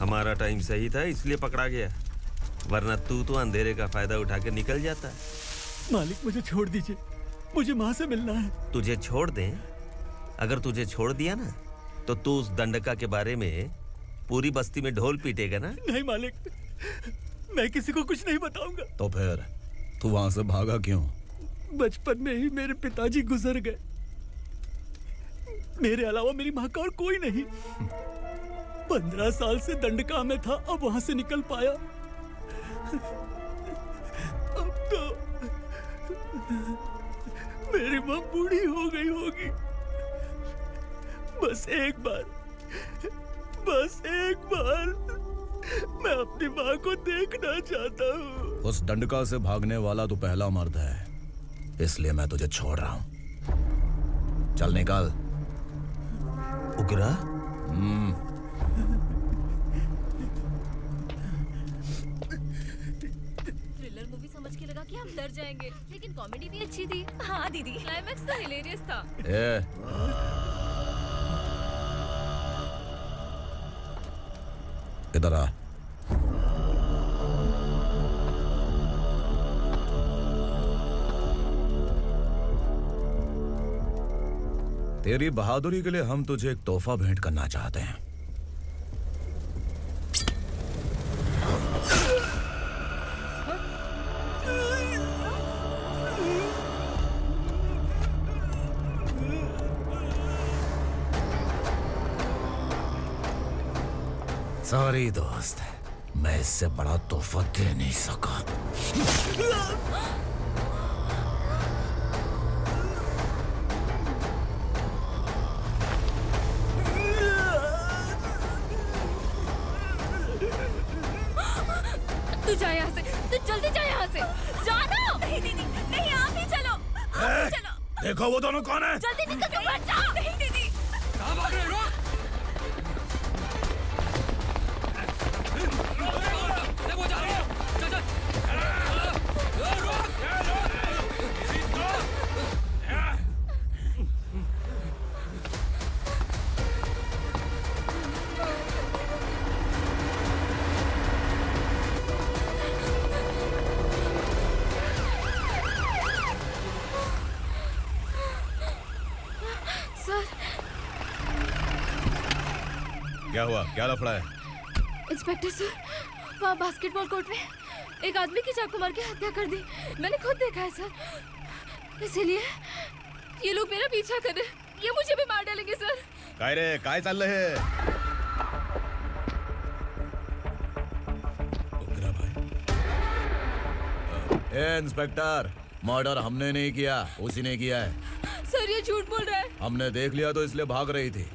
हमारा टाइम सही था इसलिए पकड़ा गया, वरना तू तो अंधेरे का फायदा उठा के निकल जाता। मालिक मुझे छोड़ दीजिए, मुझे माँ से मिलना है। तुझे छोड़ दें? अगर तुझे छोड़ दिया ना तो तू उस दंडका के बारे में पूरी बस्ती में ढोल पीटेगा ना। नहीं मालिक, मैं किसी को कुछ नहीं बताऊंगा। तो फिर तू वहां से भागा क्यों? बचपन में ही मेरे पिताजी गुजर गए, मेरे अलावा मेरी माँ का और कोई नहीं। 15 साल से दंडका में था, अब वहां से निकल पाया। अब तो मेरी माँ बूढ़ी हो गई होगी। बस एक बार मैं अपनी माँ को देखना चाहता हूँ। उस दंडका से भागने वाला तू पहला मर्द है, इसलिए मैं तुझे छोड़ रहा हूं। चल निकल। उग्रा? थ्रिलर मूवी समझ के लगा कि हम डर जाएंगे, लेकिन कॉमेडी भी अच्छी थी। हाँ दीदी, क्लाइमैक्स तो हिलेरियस था। इधर आ। तेरी बहादुरी के लिए हम तुझे एक तोहफा भेंट करना चाहते हैं। सॉरी दोस्त, मैं इससे बड़ा तोहफा दे नहीं सका। तू जा यहाँ से, तू जल्दी जा यहाँ से। जानो। नहीं दीदी, नहीं आप ही चलो, आप ही चलो। देखो वो दोनों कौन है? जल्दी निकल के मत जाओ। नहीं दीदी। कहाँ भाग रहे हो? वो जा रही है। चल चल। सर। क्या हुआ? क्या लफड़ा है? इंस्पेक्टर सर, वहाँ बास्केटबॉल कोर्ट में एक आदमी की चाकू मार के हत्या कर दी। मैंने खुद देखा है सर, इसीलिए ये लोग मेरा पीछा कर रहे हैं। ये मुझे भी मार डालेंगे सर। काय रे, काय चाललंय हे? उग्रा भाई। ए इंस्पेक्टर, मर्डर हमने नहीं किया, उसी ने किया है। सर ये झूठ बोल रहा है। हमने देख लिया तो इसलिए भाग रही थी।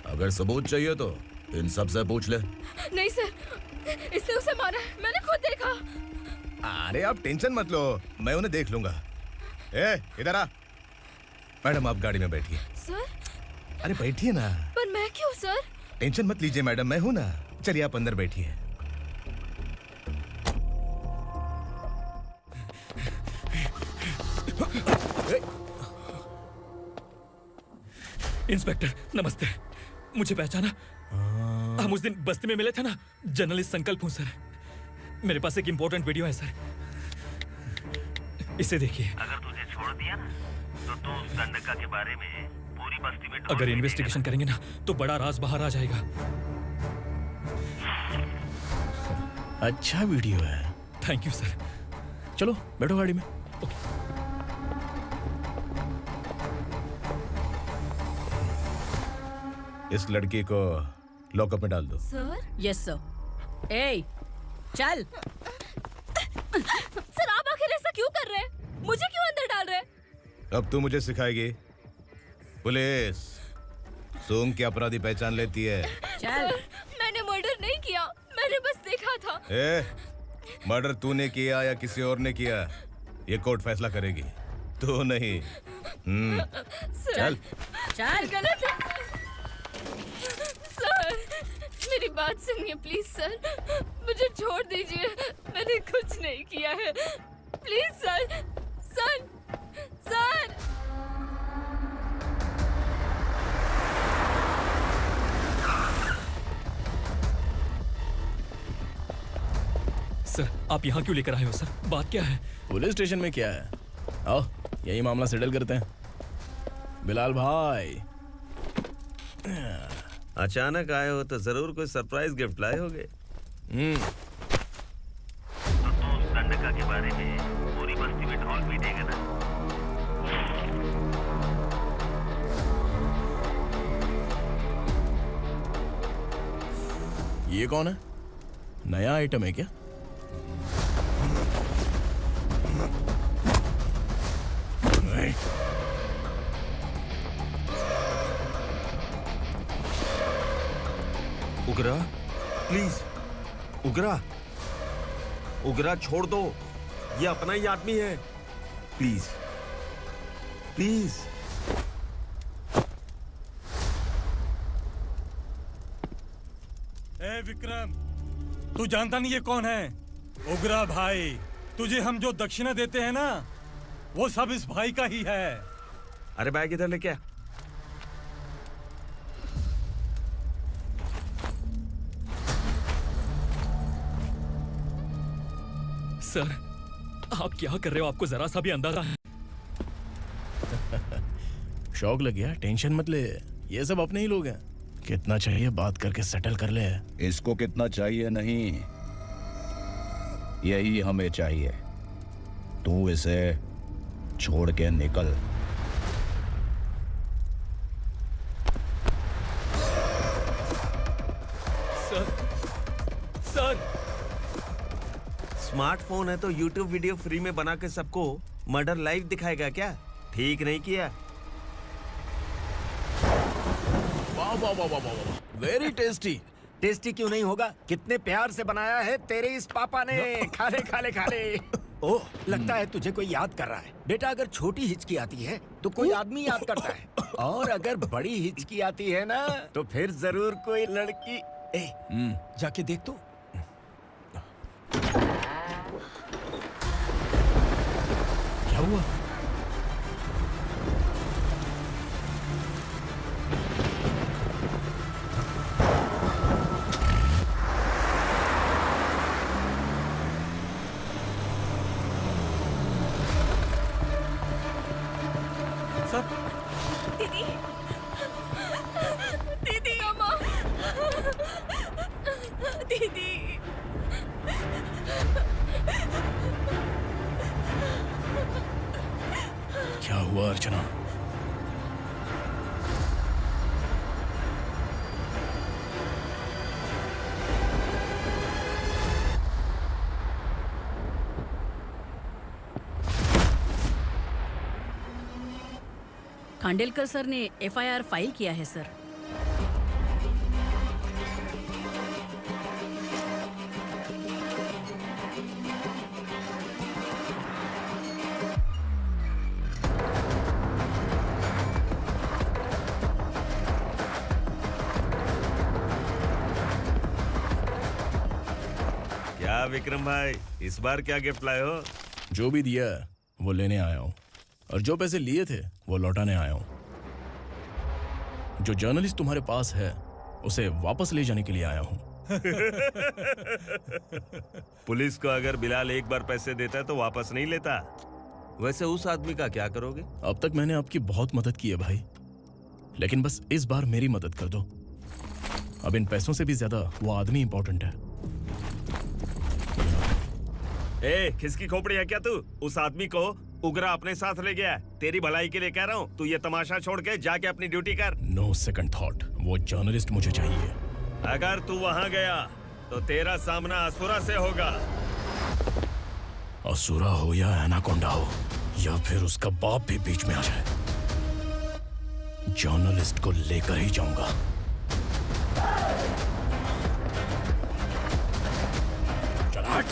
अगर सबूत चाहिए तो इन सब से पूछ ले। नहीं सर, इसने उसे मारा है, मैंने खुद देखा। अरे आप टेंशन मत लो, मैं उन्हें देख लूंगा। ए, इधर आ। मैडम आप गाड़ी में बैठिए। सर? अरे बैठिए ना। पर मैं क्यों सर? टेंशन मत लीजिए मैडम, मैं हूं ना। चलिए आप अंदर बैठिए। इंस्पेक्टर नमस्ते, मुझे पहचाना? हम उस दिन बस्ती में मिले थे ना। जर्नलिस्ट संकल्प हूँ सर। मेरे पास एक इम्पोर्टेंट वीडियो है सर, इसे देखिए। अगर तुझे छोड़ दिया ना तो तू उस दंडका के बारे में पूरी बस्ती में अगर इन्वेस्टिगेशन करेंगे ना तो बड़ा राज बाहर आ जाएगा। अच्छा वीडियो है। Thank you sir. चलो बैठो गाड़ी में। इस लड़की को लॉकअप में डाल दो। सर? Yes sir. ए, चल। सर आप आखिर ऐसा क्यों कर रहे हैं? मुझे क्यों अंदर डाल रहे? अब तू मुझे सिखाएगी? पुलिस सूंघ के अपराधी पहचान लेती है। सर, मैंने मर्डर नहीं किया, मैंने बस देखा था। मर्डर तूने किया या किसी और ने किया, ये कोर्ट फैसला करेगी, तू नहीं। चल चल। गलत है सर, मेरी बात सुनिए प्लीज सर, मुझे छोड़ दीजिए, मैंने कुछ नहीं किया है, please sir. Sir sir sir, आप यहाँ क्यों लेकर आए हो सर? बात क्या है? पुलिस स्टेशन में क्या है? आओ यही मामला सेटल करते हैं। बिलाल भाई, अचानक आए हो तो जरूर कोई सरप्राइज गिफ्ट लाए होगे। तो उस दंडका के बारे में पूरी बस्ती में ढोल पीटेगा ना? ये कौन है? नया आइटम है क्या? उगरा, प्लीज उगरा, उगरा छोड़ दो, ये अपना ही आदमी है, प्लीज प्लीज। ए विक्रम, तू जानता नहीं ये कौन है? उगरा भाई, तुझे हम जो दक्षिणा देते हैं ना, वो सब इस भाई का ही है। अरे बैग इधर लेके आ। सर, आप क्या कर रहे हो? आपको जरा सा भी अंदाजा है? शौक लग गया? टेंशन मत ले, ये सब अपने ही लोग हैं। कितना चाहिए बात करके सेटल कर ले। इसको कितना चाहिए नहीं, यही हमें चाहिए। तू इसे छोड़ के निकल। सर, सर, स्मार्टफोन है तो YouTube वीडियो फ्री में बना के सबको मर्डर लाइव दिखाएगा क्या? ठीक नहीं किया। वाह वाह वाह वाह वाह, वेरी टेस्टी। टेस्टी क्यों नहीं होगा? कितने प्यार से बनाया है तेरे इस पापा ने। खा ले खा ले खा ले। ओह, लगता है तुझे कोई याद कर रहा है। बेटा, अगर छोटी हिचकी आती है तो कोई आदमी याद करता है, और अगर बड़ी हिचकी आती है ना तो फिर जरूर कोई लड़की। जाके देख तो। क्या हुआ? दीदी, दीदी, अम्मा, दीदी। क्या हुआ अर्चना? खांडेलकर सर ने एफआईआर फाइल किया है सर। क्या विक्रम भाई, इस बार क्या गिफ्ट लाए हो? जो भी दिया है वो लेने आया हूँ, और जो पैसे लिए थे वो लौटाने आया हूँ। जो जर्नलिस्ट तुम्हारे पास है उसे वापस ले जाने के लिए आया हूँ। पुलिस को अगर बिलाल एक बार पैसे देता है तो वापस नहीं लेता। वैसे उस आदमी का क्या करोगे? अब तक मैंने आपकी बहुत मदद की है भाई, लेकिन बस इस बार मेरी मदद कर दो। अब इन पैसों से भी ज्यादा वो आदमी इंपॉर्टेंट है। ए, किसकी खोपड़ी है क्या तू? उस आदमी को उगरा अपने साथ ले गया। तेरी भलाई के लिए कह रहा हूँ, तू ये तमाशा छोड़ के जाके अपनी ड्यूटी कर। नो सेकंड थॉट, वो जर्नलिस्ट मुझे चाहिए। अगर तू वहाँ गया तो तेरा सामना असुरा से होगा। असुरा हो या एनाकोंडा हो, या फिर उसका बाप भी बीच में आ जाए। जर्नलिस्ट को लेकर ही जाऊंगा। चल हट।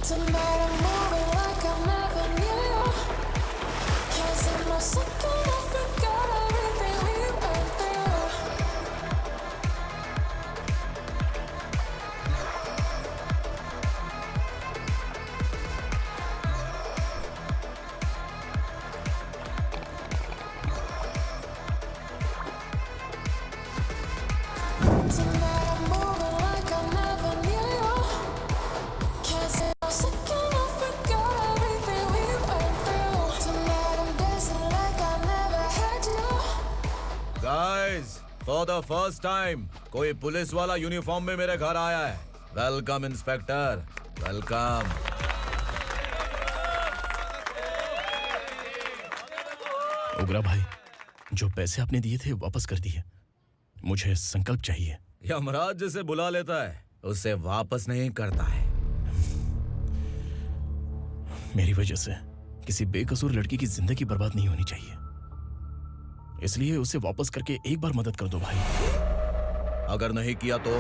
Tonight I'm moving like I never knew. Cause in my second I forgot everything we went through. Tonight I'm moving like I never knew. Cause in my second I forgot everything we went through. Tonight I'm dancing like I never had you. Guys, for the first time कोई पुलिस वाला यूनिफॉर्म में मेरे घर आया है। Welcome inspector, welcome. उग्रा भाई, जो पैसे आपने दिए थे वापस कर दिए। मुझे संकल्प चाहिए। यमराज जिसे बुला लेता है उसे वापस नहीं करता है। मेरी वजह से किसी बेकसूर लड़की की जिंदगी बर्बाद नहीं होनी चाहिए, इसलिए उसे वापस करके एक बार मदद कर दो भाई। अगर नहीं किया तो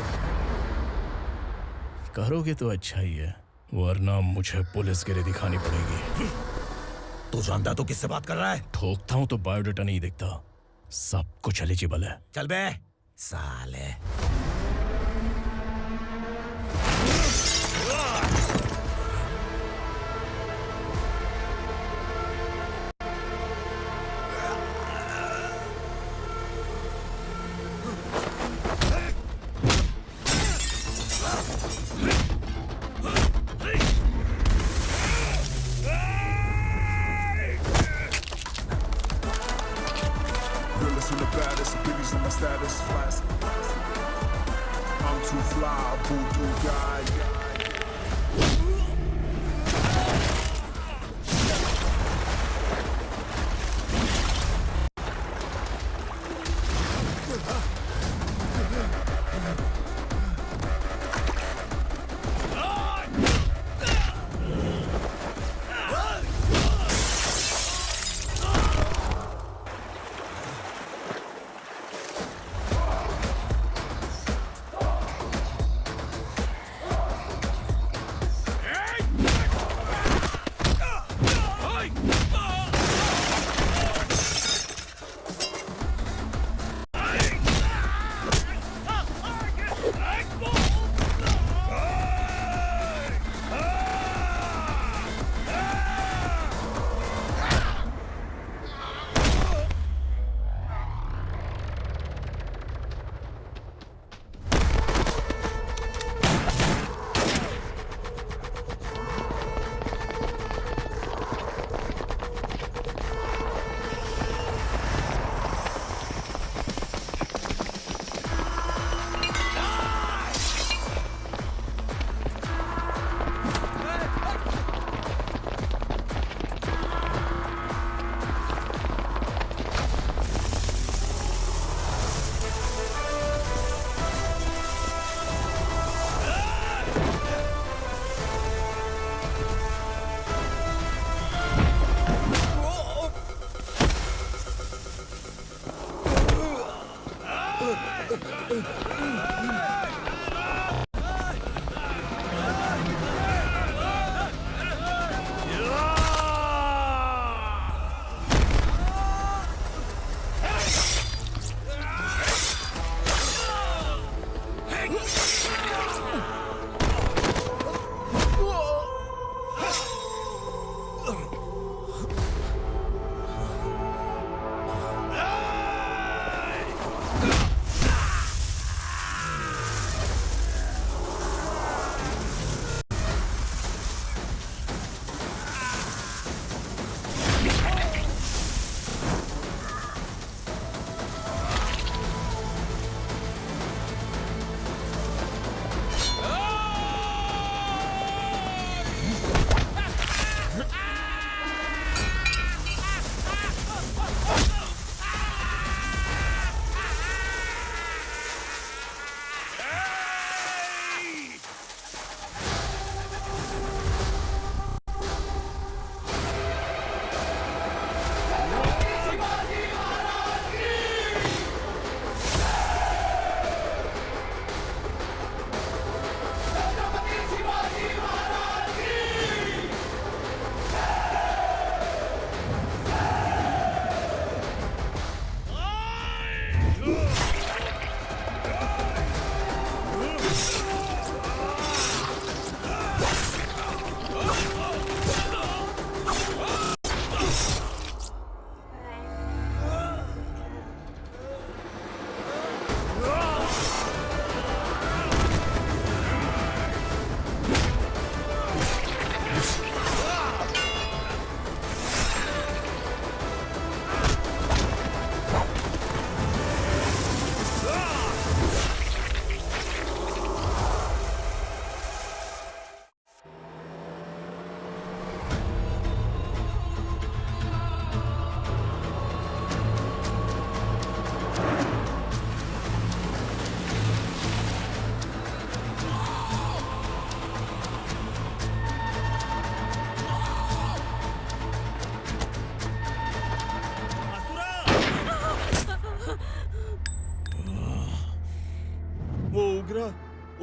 करोगे तो अच्छा ही है, वरना मुझे पुलिसगिरी दिखानी पड़ेगी। तू जानता तो किससे बात कर रहा है? ठोकता हूं तो बायोडाटा नहीं दिखता, सब कुछ एलिजिबल है। चल बे साले। Realest and the baddest, biggies on my status, flies.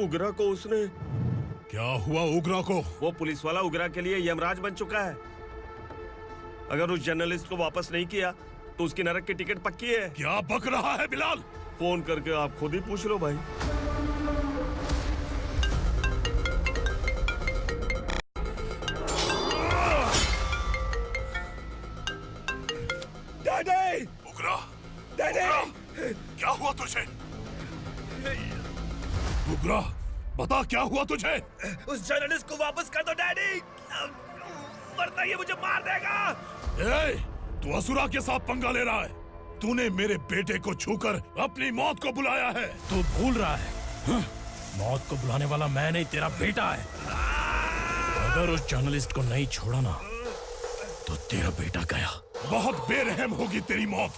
उगरा को उसने। क्या हुआ उगरा को? वो पुलिस वाला उगरा के लिए यमराज बन चुका है। अगर उस जर्नलिस्ट को वापस नहीं किया तो उसकी नरक की टिकट पक्की है। क्या बक रहा है बिलाल? फोन करके आप खुद ही पूछ लो भाई। डैडी! उगरा! डैडी! क्या हुआ तुझे? उगरा, बता क्या हुआ तुझे? उस जर्नलिस्ट को वापस कर दो डैडी, वरना ये मुझे मार देगा। ए, तू असुरा के साथ पंगा ले रहा है। तूने मेरे बेटे को छूकर अपनी मौत को बुलाया है। तू भूल रहा है, मौत को बुलाने वाला मैं नहीं, तेरा बेटा है। अगर उस जर्नलिस्ट को नहीं छोड़ा ना तो तेरा बेटा गया। बहुत बेरहम होगी तेरी मौत।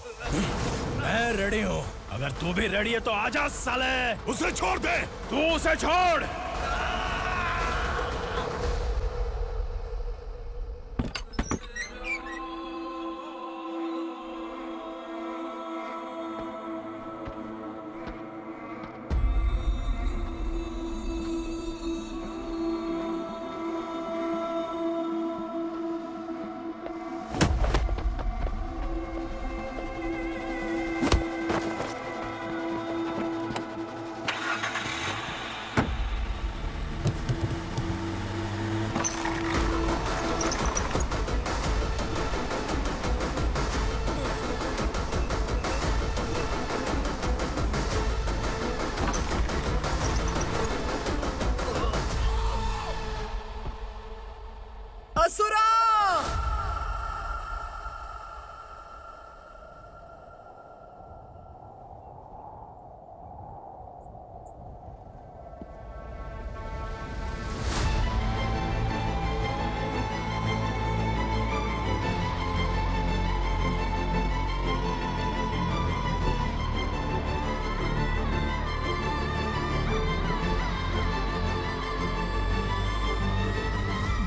मैं रेडी हूँ, अगर तू भी रेडी है तो आजा साले। उसे छोड़ दे। तू उसे छोड़। असुरा!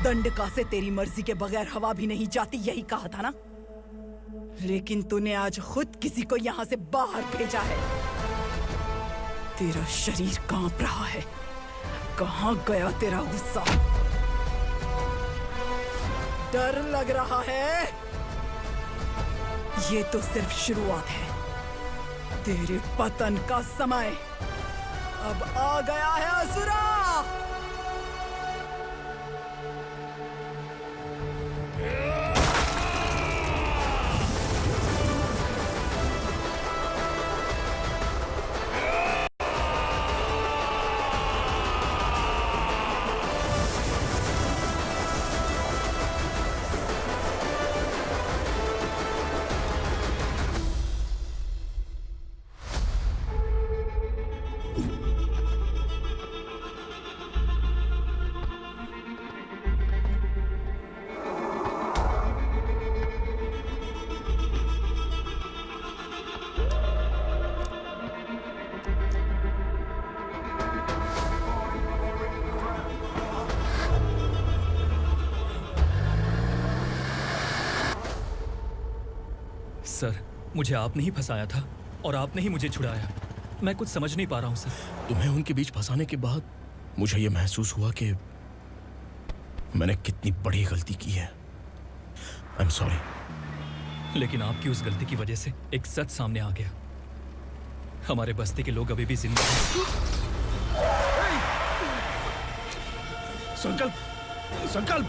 दंडका से तेरी मर्जी के बगैर हवा भी नहीं जाती, यही कहा था ना? लेकिन तूने आज खुद किसी को यहाँ से बाहर भेजा है। तेरा शरीर कांप रहा है। कहाँ गया तेरा गुस्सा? डर लग रहा है? ये तो सिर्फ शुरुआत है। तेरे पतन का समय अब आ गया है असुरा। सर, मुझे आपने ही फंसाया था और आपने ही मुझे छुड़ाया। मैं कुछ समझ नहीं पा रहा हूँ सर। तुम्हें उनके बीच फंसाने के बाद मुझे ये महसूस हुआ कि मैंने कितनी बड़ी गलती की है। I am sorry. लेकिन आपकी उस गलती की वजह से एक सच सामने आ गया। हमारे बस्ती के लोग अभी भी जिंदा हैं। संकल्प, संकल्प।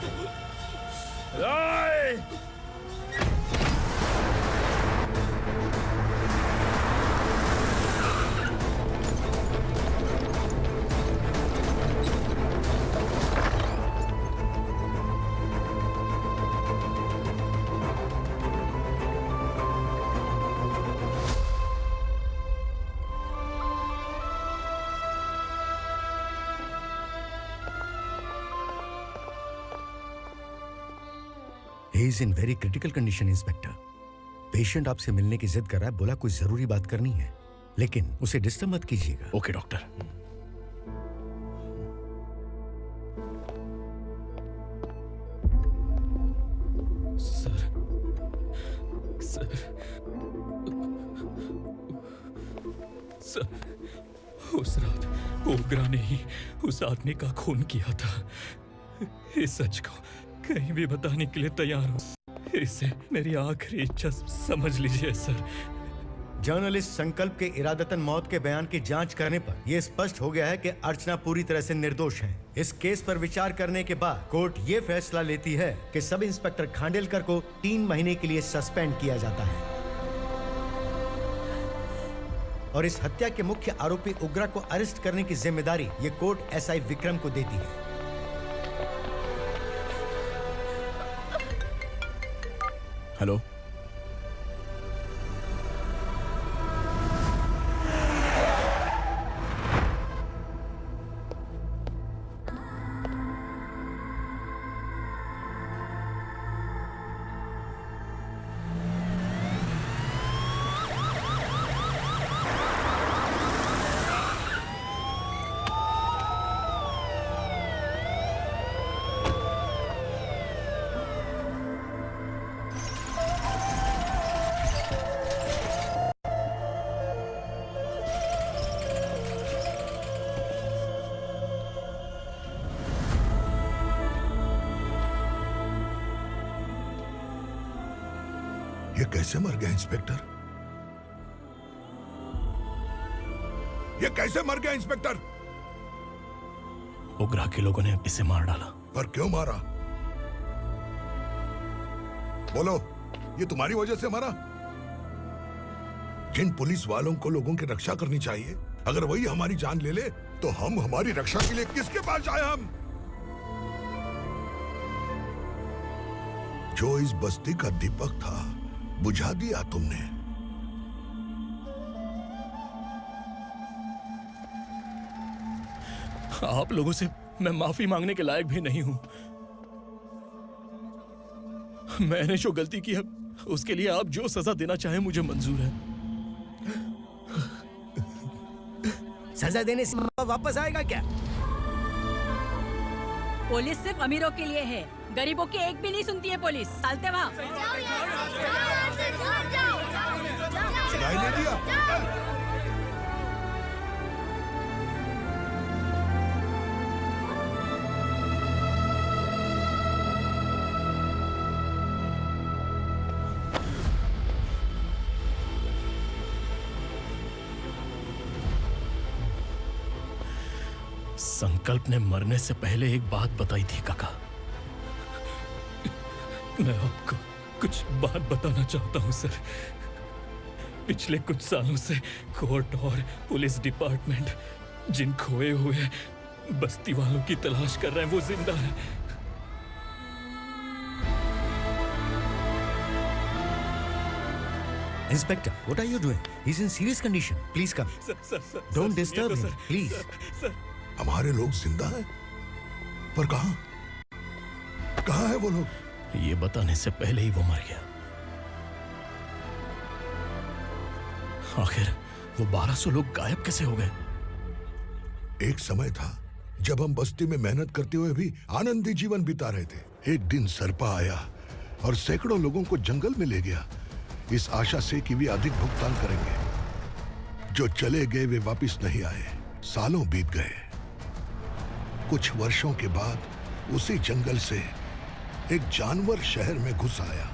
He is in very critical condition, inspector. Patient आपसे मिलने की जिद कर रहा है, बोला कोई जरूरी बात करनी है, लेकिन उसे डिस्टर्ब मत कीजिएगा। Okay doctor. Sir, sir, sir, उस रात ओग्रा ने ही उस आदमी का खून किया था। इस सच को कहीं भी बताने के लिए तैयार हूँ। इसे मेरी आखिरी इच्छा समझ लीजिए सर। जर्नलिस्ट संकल्प के इरादतन मौत के बयान की जांच करने पर यह स्पष्ट हो गया है कि अर्चना पूरी तरह से निर्दोष है। इस केस पर विचार करने के बाद कोर्ट ये फैसला लेती है कि सब इंस्पेक्टर खांडेलकर को 3 महीने के लिए सस्पेंड किया जाता है और इस हत्या के मुख्य आरोपी उग्रा को अरेस्ट करने की जिम्मेदारी ये कोर्ट एसआई विक्रम को देती है। हेलो, ये कैसे मर गया इंस्पेक्टर? ये कैसे मर गया इंस्पेक्टर? उग्रा के लोगों ने इसे मार डाला। पर क्यों मारा? बोलो, ये तुम्हारी वजह से मारा? जिन पुलिस वालों को लोगों की रक्षा करनी चाहिए, अगर वही हमारी जान ले ले तो हम हमारी रक्षा के लिए किसके पास जाए? हम जो इस बस्ती का दीपक था बुझा दिया तुमने। आप लोगों से मैं माफी मांगने के लायक भी नहीं हूं। मैंने जो गलती की है उसके लिए आप जो सजा देना चाहें मुझे मंजूर है। सजा देने से वापस आएगा क्या? पुलिस सिर्फ अमीरों के लिए है, गरीबों की एक भी नहीं सुनती है पुलिस। चलते वहाँ। सुनाई नहीं दिया? संकल्प ने मरने से पहले एक बात बताई थी काका। मैं आपको कुछ बात बताना चाहता हूं सर। पिछले कुछ सालों से कोर्ट और पुलिस डिपार्टमेंट जिन खोए हुए बस्ती वालों की तलाश कर रहे हैं वो जिंदा है। Inspector, what are you doing? He's in serious condition. Please come. Don't disturb him, please. हमारे लोग जिंदा हैं? पर कहां? कहां है वो लोग? ये बताने से पहले ही वो मर गया। आखिर वो 1200 लोग गायब कैसे हो गए? एक समय था जब हम बस्ती में मेहनत करते हुए भी आनंदी जीवन बिता रहे थे। एक दिन सरपा आया और सैकड़ों लोगों को जंगल में ले गया, इस आशा से कि वे अधिक भुगतान करेंगे। जो चले गए वे वापस नहीं आए। सालों बीत गए। कुछ वर्षों के बाद उसी जंगल से एक जानवर शहर में घुस आया।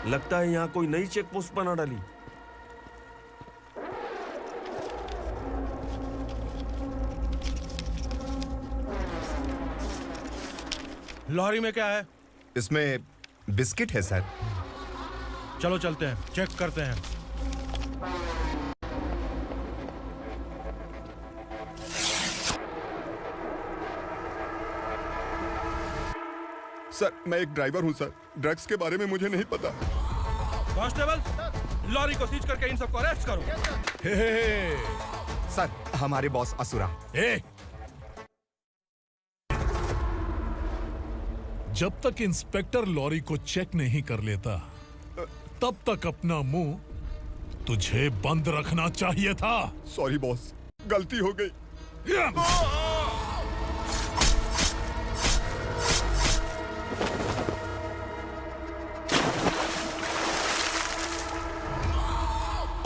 लगता है यहाँ कोई नई चेक पोस्ट बना डाली। लॉरी में क्या है? इसमें बिस्किट है सर। चलो चलते हैं, चेक करते हैं। सर, मैं एक ड्राइवर हूं सर। ड्रग्स के बारे में मुझे नहीं पता। कांस्टेबल, लॉरी को सीज करके इन सबको अरेस्ट करो। सर, हमारे बॉस असुरा। जब तक इंस्पेक्टर लॉरी को चेक नहीं कर लेता तब तक अपना मुंह तुझे बंद रखना चाहिए था। सॉरी बॉस, गलती हो गई।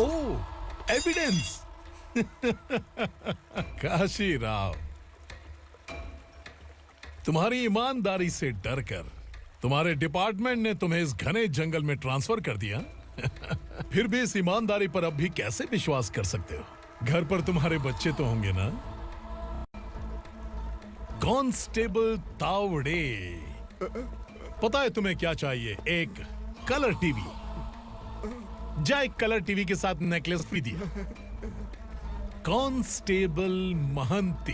ओह, एविडेंस। काशी राव, तुम्हारी ईमानदारी से डरकर तुम्हारे डिपार्टमेंट ने तुम्हें इस घने जंगल में ट्रांसफर कर दिया। फिर भी इस ईमानदारी पर अब भी कैसे विश्वास कर सकते हो? घर पर तुम्हारे बच्चे तो होंगे ना? कांस्टेबल तावड़े, पता है तुम्हें क्या चाहिए? एक कलर टीवी। जा एक कलर टीवी के साथ नेकलेस भी दिया। कांस्टेबल महंती,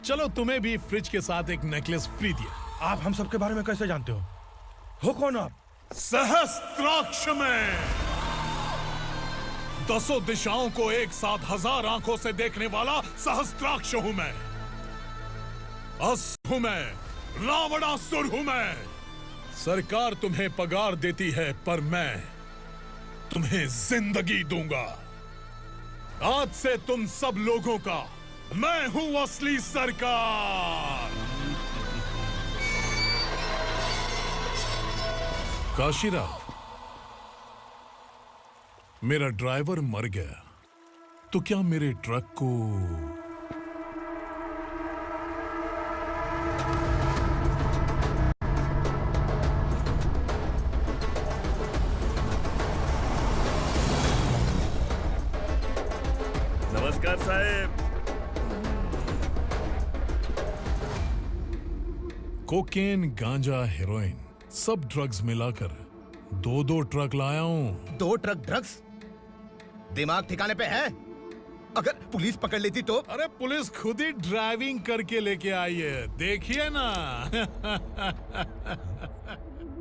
चलो तुम्हें भी फ्रिज के साथ एक नेकलेस फ्री दिया। आप हम सब के बारे में कैसे जानते हो कौन आप? सहस्त्राक्ष में 10 दिशाओं को एक साथ 1000 आंखों से देखने वाला सहस्त्राक्ष हूं मैं। असुर हूं मैं, रावणासुर हूं मैं। सरकार तुम्हें पगार देती है, पर मैं तुम्हें जिंदगी दूंगा। आज से तुम सब लोगों का मैं हूं असली सरकार। काशीराव, मेरा ड्राइवर मर गया, तो क्या मेरे ट्रक को नमस्कार साहेब। कोकेन, गांजा, हेरोइन, सब ड्रग्स मिलाकर 2 ट्रक लाया हूं। 2 ट्रक ड्रग्स? दिमाग ठिकाने पे है? अगर पुलिस पकड़ लेती तो? अरे पुलिस खुद ही ड्राइविंग करके लेके आई है, देखिए ना।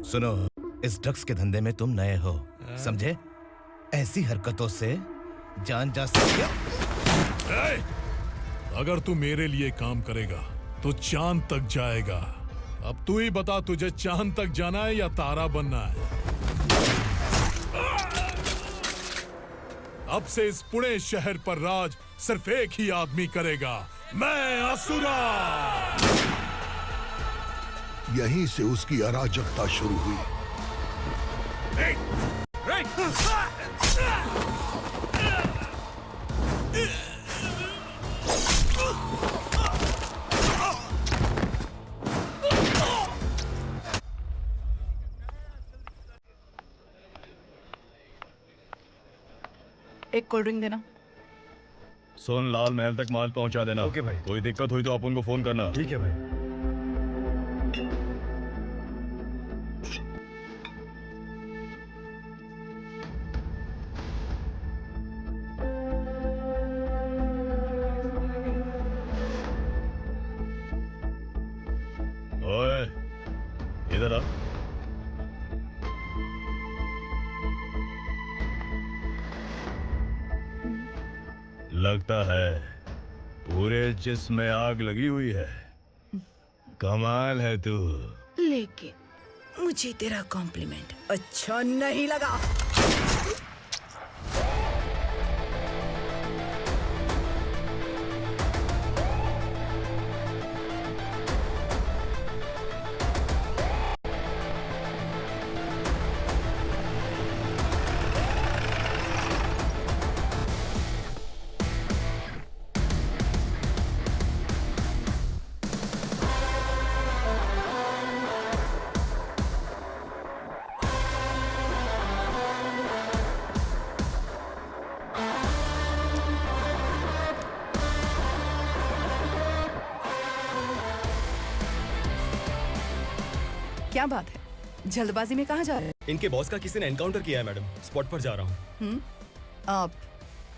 सुनो, इस ड्रग्स के धंधे में तुम नए हो, समझे? ऐसी हरकतों से जान जा सकती है। अगर तू मेरे लिए काम करेगा तो चांद तक जाएगा। अब तू ही बता, तुझे चांद तक जाना है या तारा बनना है? अब से इस पुणे शहर पर राज सिर्फ एक ही आदमी करेगा, मैं असुरा। यहीं से उसकी अराजकता शुरू हुई। एक कोल्ड ड्रिंक देना। सोन लाल महल तक माल पहुंचा देना। ओके भाई। कोई दिक्कत हुई तो आप उनको फोन करना। ठीक है भाई। ओए, इधर आ। लगता है पूरे जिस्म में आग लगी हुई है। कमाल है तू। लेकिन मुझे तेरा कॉम्प्लीमेंट अच्छा नहीं लगा। क्या बात है, जल्दबाजी में कहाँ जा रहे हैं? इनके बॉस का किसी ने एनकाउंटर किया है मैडम, स्पॉट पर जा रहा हूँ। आप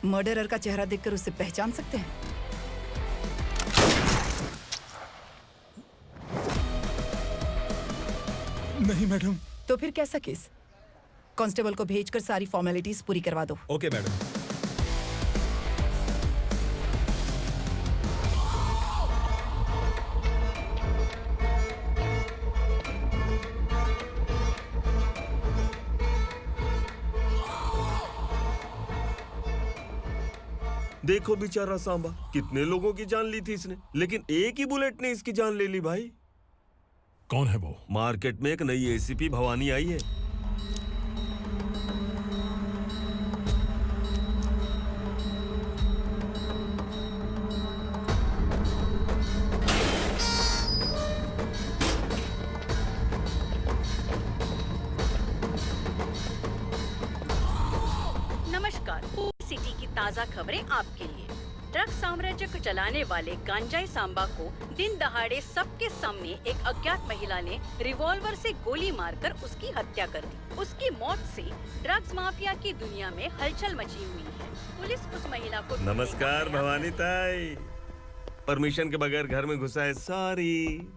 मर्डरर का चेहरा देखकर उसे पहचान सकते हैं? नहीं मैडम। तो फिर कैसा केस? कांस्टेबल को भेजकर सारी फॉर्मेलिटीज पूरी करवा दो। Okay madam. देखो बेचारा सांबा, कितने लोगों की जान ली थी इसने, लेकिन एक ही बुलेट ने इसकी जान ले ली भाई। कौन है वो? मार्केट में एक नई एसीपी भवानी आई है। नमस्कार, सिटी की ताज़ा खबरें आपके लिए। ड्रग्स साम्राज्य को चलाने वाले गांजाई सांबा को दिन दहाड़े सबके सामने एक अज्ञात महिला ने रिवॉल्वर से गोली मारकर उसकी हत्या कर दी। उसकी मौत से ड्रग्स माफिया की दुनिया में हलचल मची हुई है। पुलिस उस महिला को नमस्कार भवानी ताई, परमिशन के बगैर घर में घुसा है, सॉरी।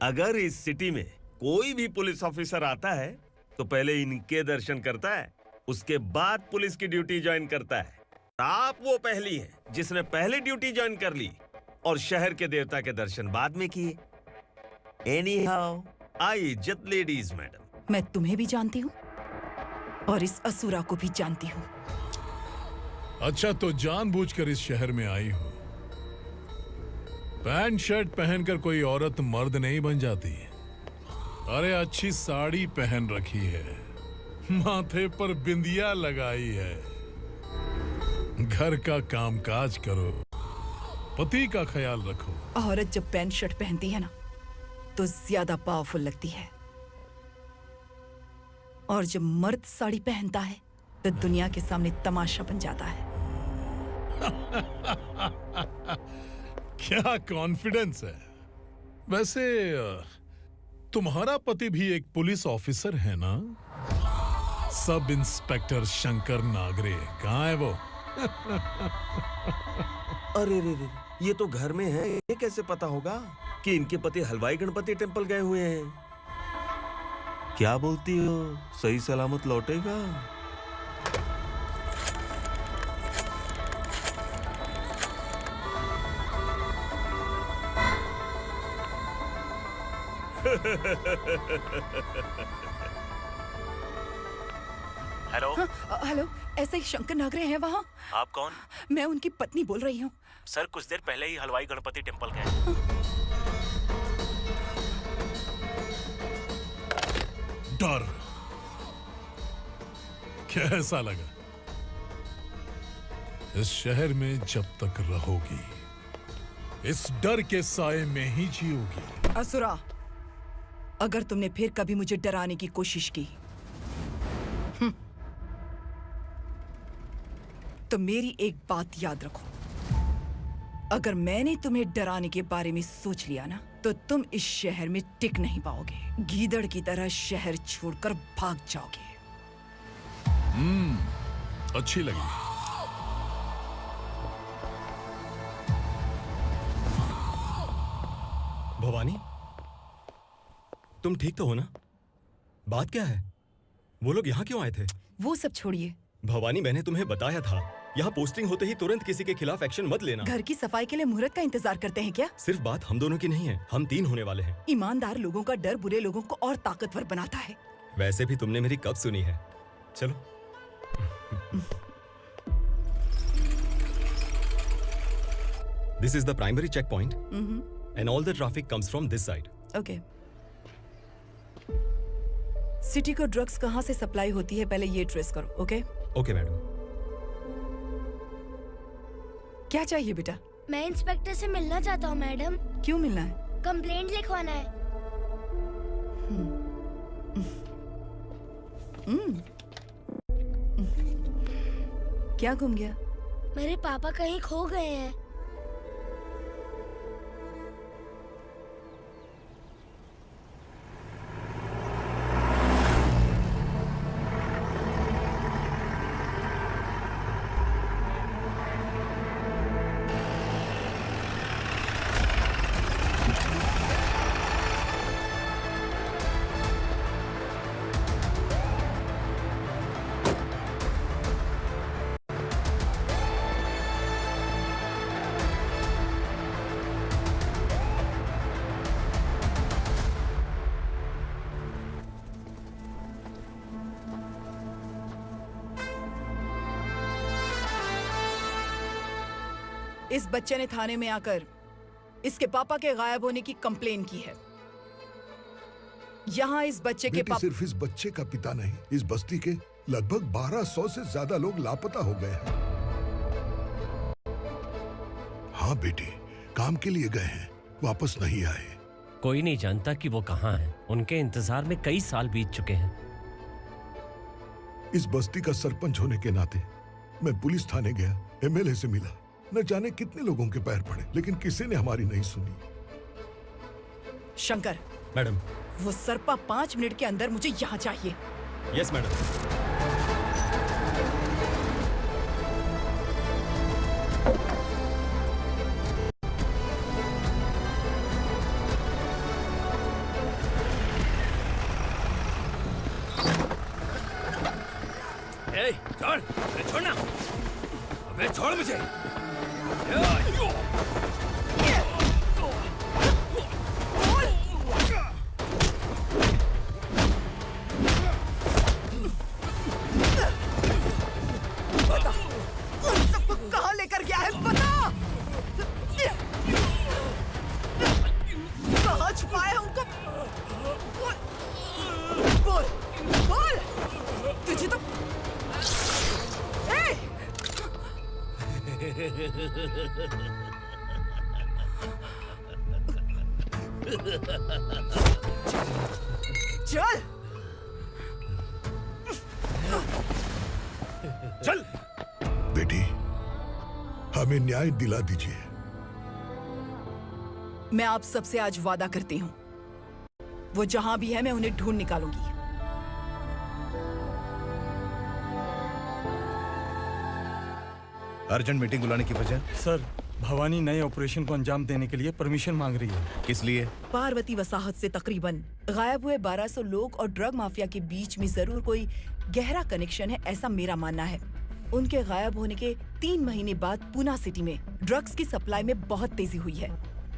अगर इस सिटी में कोई भी पुलिस ऑफिसर आता है तो पहले इनके दर्शन करता है, उसके बाद पुलिस की ड्यूटी ज्वाइन करता है। आप वो पहली हैं जिसने पहले ड्यूटी ज्वाइन कर ली और शहर के देवता के दर्शन बाद में किए। एनीहाउ, आई इज्जत लेडीज मैडम। मैं तुम्हें भी जानती हूँ और इस असुरा को भी जानती हूँ। अच्छा, तो जानबूझकर इस शहर में आई हो। पैंट शर्ट पहनकर कोई औरत मर्द नहीं बन जाती। अरे अच्छी साड़ी पहन रखी है, माथे पर बिंदिया लगाई है, घर का कामकाज करो, पति का ख्याल रखो। औरत जब पैंट शर्ट पहनती है ना तो ज्यादा पावरफुल लगती है, और जब मर्द साड़ी पहनता है तो दुनिया के सामने तमाशा बन जाता है। क्या कॉन्फिडेंस है। वैसे तुम्हारा पति भी एक पुलिस ऑफिसर है ना? सब इंस्पेक्टर शंकर नागरे, कहाँ है वो? अरे रे रे, ये तो घर में है, ये कैसे पता होगा कि इनके पति हलवाई गणपति टेम्पल गए हुए हैं? क्या बोलती हो, सही सलामत लौटेगा? हेलो। हेलो, ऐसे ही शंकर नागरे हैं वहाँ? आप कौन? मैं उनकी पत्नी बोल रही हूँ। सर कुछ देर पहले ही हलवाई गणपति टेम्पल गए। डर कैसा लगा? इस शहर में जब तक रहोगी इस डर के साए में ही जियोगी। असुरा, अगर तुमने फिर कभी मुझे डराने की कोशिश की तो मेरी एक बात याद रखो, अगर मैंने तुम्हें डराने के बारे में सोच लिया ना तो तुम इस शहर में टिक नहीं पाओगे। गीदड़ की तरह शहर छोड़कर भाग जाओगे। अच्छी लगी। भवानी, तुम ठीक तो हो ना? बात क्या है? वो लोग यहाँ क्यों आए थे? वो सब छोड़िए भवानी, मैंने तुम्हें बताया था यहाँ पोस्टिंग होते ही तुरंत किसी के खिलाफ एक्शन मत लेना। घर की सफाई के लिए मुहूर्त का इंतजार करते हैं क्या? सिर्फ बात हम दोनों की नहीं है, हम 3 होने वाले हैं। ईमानदार लोगों का डर बुरे लोगों को और ताकतवर बनाता है। वैसे भी तुमने मेरी कब सुनी है? चलो। This is the primary checkpoint, and all the traffic comes from this side. Okay. City को ड्रग्स कहाँ से सप्लाई होती है पहले ये ट्रेस करो, ओके? Okay madam. क्या चाहिए बेटा? मैं इंस्पेक्टर से मिलना चाहता हूँ मैडम। क्यों मिलना है? कंप्लेंट लिखवाना है। क्या घूम गया? मेरे पापा कहीं खो गए हैं। इस बच्चे ने थाने में आकर इसके पापा के गायब होने की कंप्लेन की है। यहाँ इस बच्चे के बेटी, सिर्फ इस बच्चे का पिता नहीं, इस बस्ती के लगभग 1200 से ज्यादा लोग लापता हो गए हैं। हाँ बेटी, काम के लिए गए हैं, वापस नहीं आए। कोई नहीं जानता कि वो कहाँ हैं। उनके इंतजार में कई साल बीत चुके हैं। इस बस्ती का सरपंच होने के नाते मैं पुलिस थाने गया, एमएलए से मिला, न जाने कितने लोगों के पैर पड़े, लेकिन किसी ने हमारी नहीं सुनी। शंकर, मैडम। वो सरपा 5 मिनट के अंदर मुझे यहाँ चाहिए। Yes madam. ए, छोड़! अबे छोड़ना! अबे छोड़ मुझे! बता, उन सबको कहाँ लेकर गया है? बता! कहाँ छुपाया है उनको? बोल, बोल! तुझे तो चल चल बेटी, हमें न्याय दिला दीजिए। मैं आप सबसे आज वादा करती हूँ, वो जहां भी है मैं उन्हें ढूंढ निकालूंगी। अर्जेंट मीटिंग बुलाने की वजह? सर, भवानी नए ऑपरेशन को अंजाम देने के लिए परमिशन मांग रही है। किस लिए? पार्वती वसाहत से तकरीबन गायब हुए 1200 लोग और ड्रग माफिया के बीच में जरूर कोई गहरा कनेक्शन है, ऐसा मेरा मानना है। उनके गायब होने के 3 महीने बाद पूना सिटी में ड्रग्स की सप्लाई में बहुत तेजी हुई है।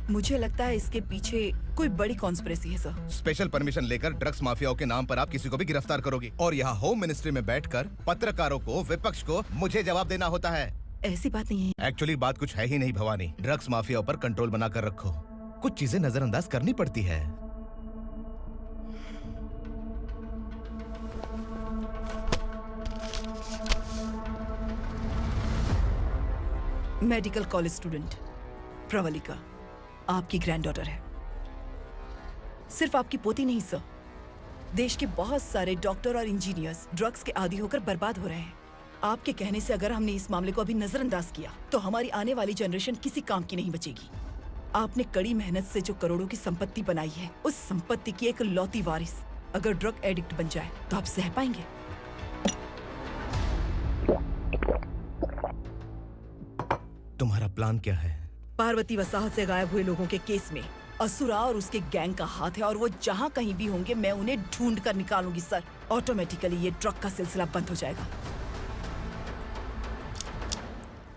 मुझे लगता है इसके पीछे कोई बड़ी कॉन्स्पिरेसी है सर। स्पेशल परमिशन लेकर ड्रग्स माफियाओं के नाम पर आप किसी को भी गिरफ्तार करोगे और यहाँ होम मिनिस्ट्री में बैठकर पत्रकारों को, विपक्ष को मुझे जवाब देना होता है। ऐसी बात नहीं है। एक्चुअली बात कुछ है ही नहीं भवानी। ड्रग्स माफियाओं पर कंट्रोल बनाकर रखो। कुछ चीजें नजरअंदाज करनी पड़ती है। मेडिकल कॉलेज स्टूडेंट प्रवलिका आपकी ग्रैंडडॉटर है। सिर्फ आपकी पोती नहीं सर, देश के बहुत सारे डॉक्टर और इंजीनियर्स ड्रग्स के आदी होकर बर्बाद हो रहे हैं। आपके कहने से अगर हमने इस मामले को अभी नजरअंदाज किया तो हमारी आने वाली जनरेशन किसी काम की नहीं बचेगी। आपने कड़ी मेहनत से जो करोड़ों की संपत्ति बनाई है, उस संपत्ति की एक लौती वारिस अगर ड्रग एडिक्ट बन जाए तो आप सह पाएंगे? तुम्हारा प्लान क्या है? पार्वती वसाहत से गायब हुए लोगों के केस में असुरा और उसके गैंग का हाथ है और वो जहाँ कहीं भी होंगे मैं उन्हें ढूंढ कर निकालूंगी सर। ऑटोमेटिकली ये ड्रग का सिलसिला बंद हो जाएगा।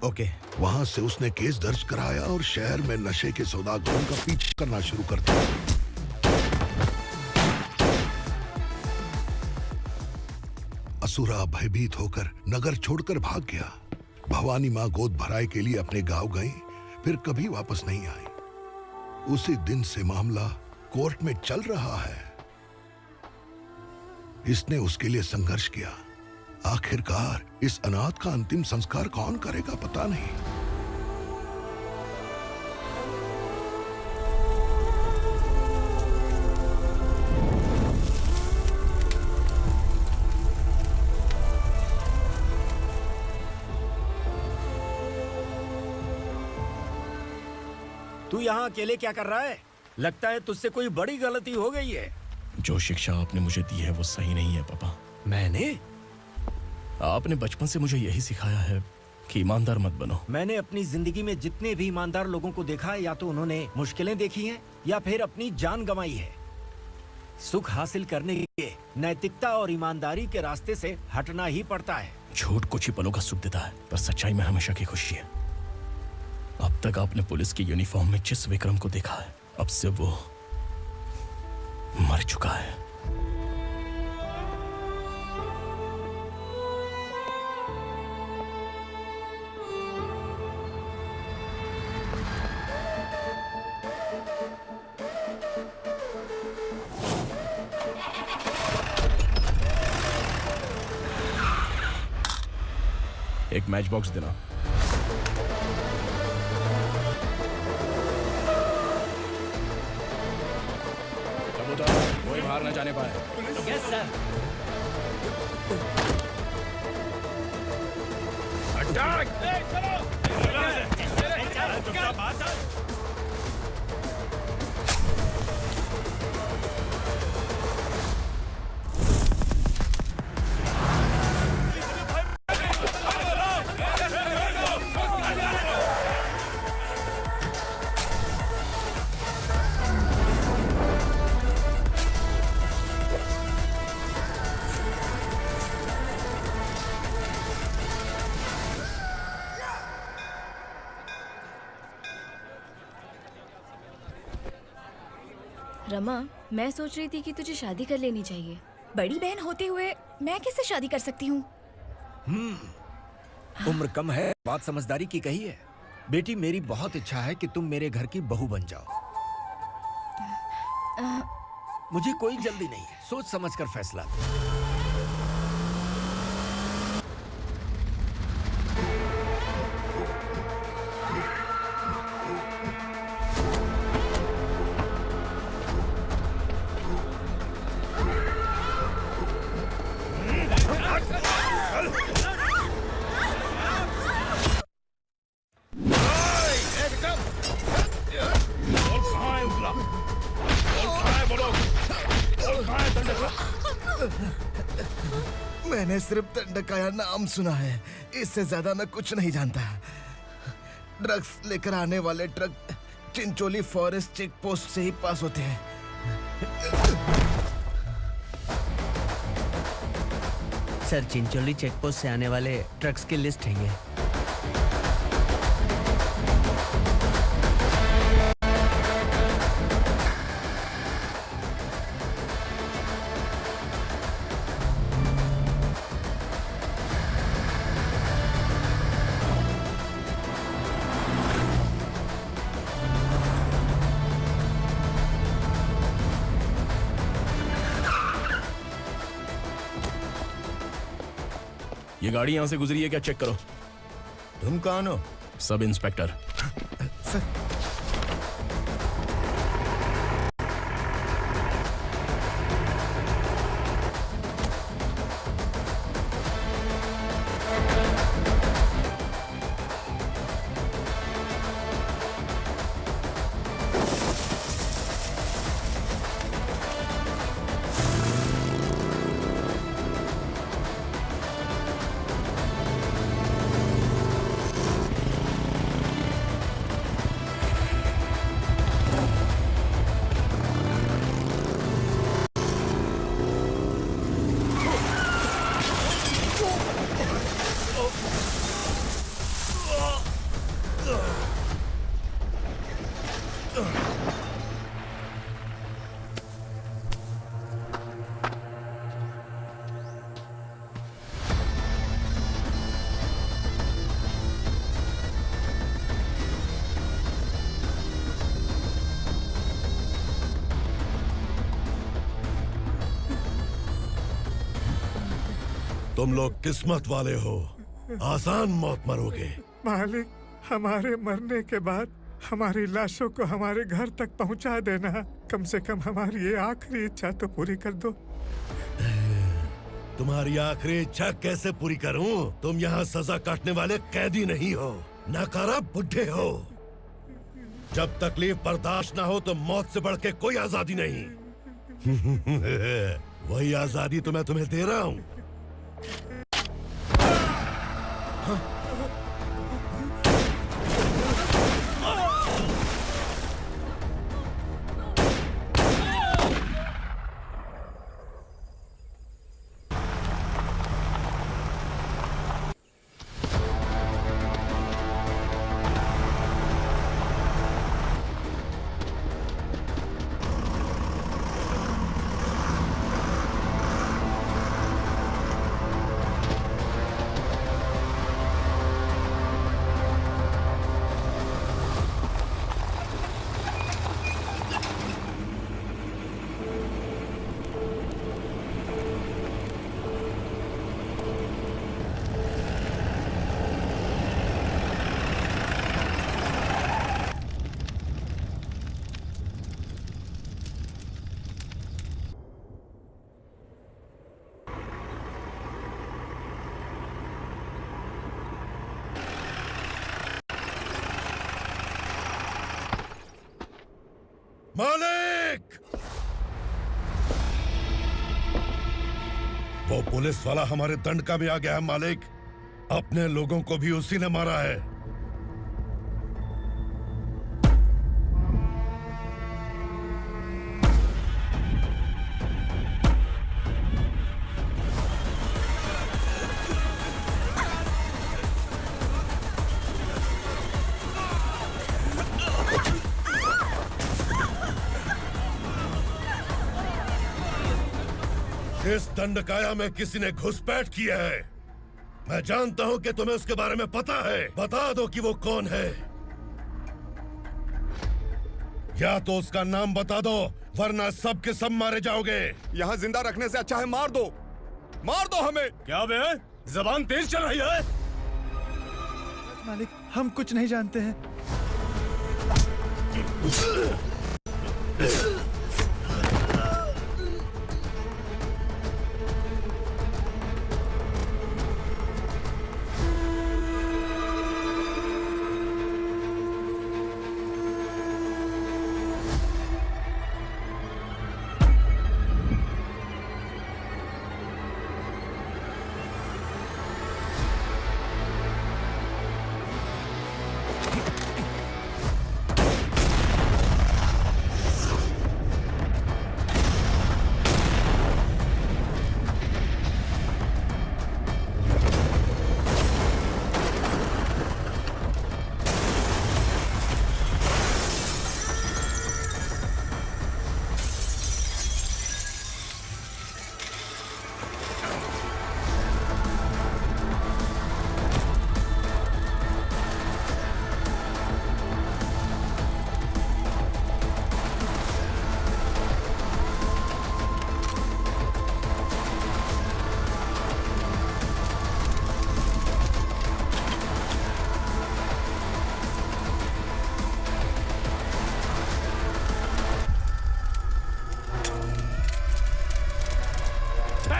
ओके। वहाँ से उसने केस दर्ज कराया और शहर में नशे के सौदागरों का पीछा करना शुरू कर दिया। असुरा भयभीत होकर नगर छोड़कर भाग गया। भवानी माँ गोद भराई के लिए अपने गांव गई, फिर कभी वापस नहीं आई। उसी दिन से मामला कोर्ट में चल रहा है। इसने उसके लिए संघर्ष किया। आखिरकार इस अनाथ का अंतिम संस्कार कौन करेगा पता नहीं। तू यहाँ अकेले क्या कर रहा है? लगता है तुझसे कोई बड़ी गलती हो गई है। जो शिक्षा आपने मुझे दी है वो सही नहीं है पापा। मैंने? आपने बचपन से मुझे यही सिखाया है कि ईमानदार मत बनो। मैंने अपनी जिंदगी में जितने भी ईमानदार लोगों को देखा है, या तो उन्होंने मुश्किलें देखी हैं या फिर अपनी जान गंवाई है। सुख हासिल करने के लिए नैतिकता और ईमानदारी के रास्ते से हटना ही पड़ता है। झूठ कुछ ही पलों का सुख देता है, पर सच्चाई में हमेशा की खुशी है। अब तक आपने पुलिस की यूनिफॉर्म में जिस विक्रम को देखा है, अब से वो मर चुका है। एक मैच बॉक्स देना। कोई बाहर न जाने पाए। Yes sir. रमा, मैं सोच रही थी कि तुझे शादी कर लेनी चाहिए। बड़ी बहन होते हुए मैं कैसे शादी कर सकती हूँ? उम्र कम है, बात समझदारी की कही है। बेटी, मेरी बहुत इच्छा है कि तुम मेरे घर की बहू बन जाओ। मुझे कोई जल्दी नहीं है, सोच समझकर फैसला लो। मैंने सिर्फ दंडकाया नाम सुना है, इससे ज्यादा मैं कुछ नहीं जानता। ड्रग्स लेकर आने वाले truck Chincholi forest check post से ही पास होते हैं। सर, चिंचोली चेक पोस्ट से आने वाले ट्रक्स की लिस्ट है ये। ये गाड़ी यहाँ से गुजरी है क्या, चेक करो। तुम कौन हो? Sub inspector. तुम लोग किस्मत वाले हो, आसान मौत मरोगे। मालिक, हमारे मरने के बाद हमारी लाशों को हमारे घर तक पहुंचा देना। कम से कम हमारी ये आखिरी इच्छा तो पूरी कर दो। तुम्हारी आखिरी इच्छा कैसे पूरी करूं? तुम यहाँ सजा काटने वाले कैदी नहीं हो, नकारा बुढ़े हो। जब तकलीफ बर्दाश्त ना हो तो मौत से बढ़ के कोई आजादी नहीं। वही आजादी तो मैं तुम्हें दे रहा हूँ। वो पुलिस वाला हमारे दंड का भी आ गया है मालिक। अपने लोगों को भी उसी ने मारा है। इस दंडकाया में किसी ने घुसपैठ किया है। मैं जानता हूं कि तुम्हें उसके बारे में पता है। बता दो कि वो कौन है, या तो उसका नाम बता दो, वरना सब के सब मारे जाओगे। यहाँ जिंदा रखने से अच्छा है मार दो हमें। क्या बे? जबान तेज चल रही है। मालिक, हम कुछ नहीं जानते हैं।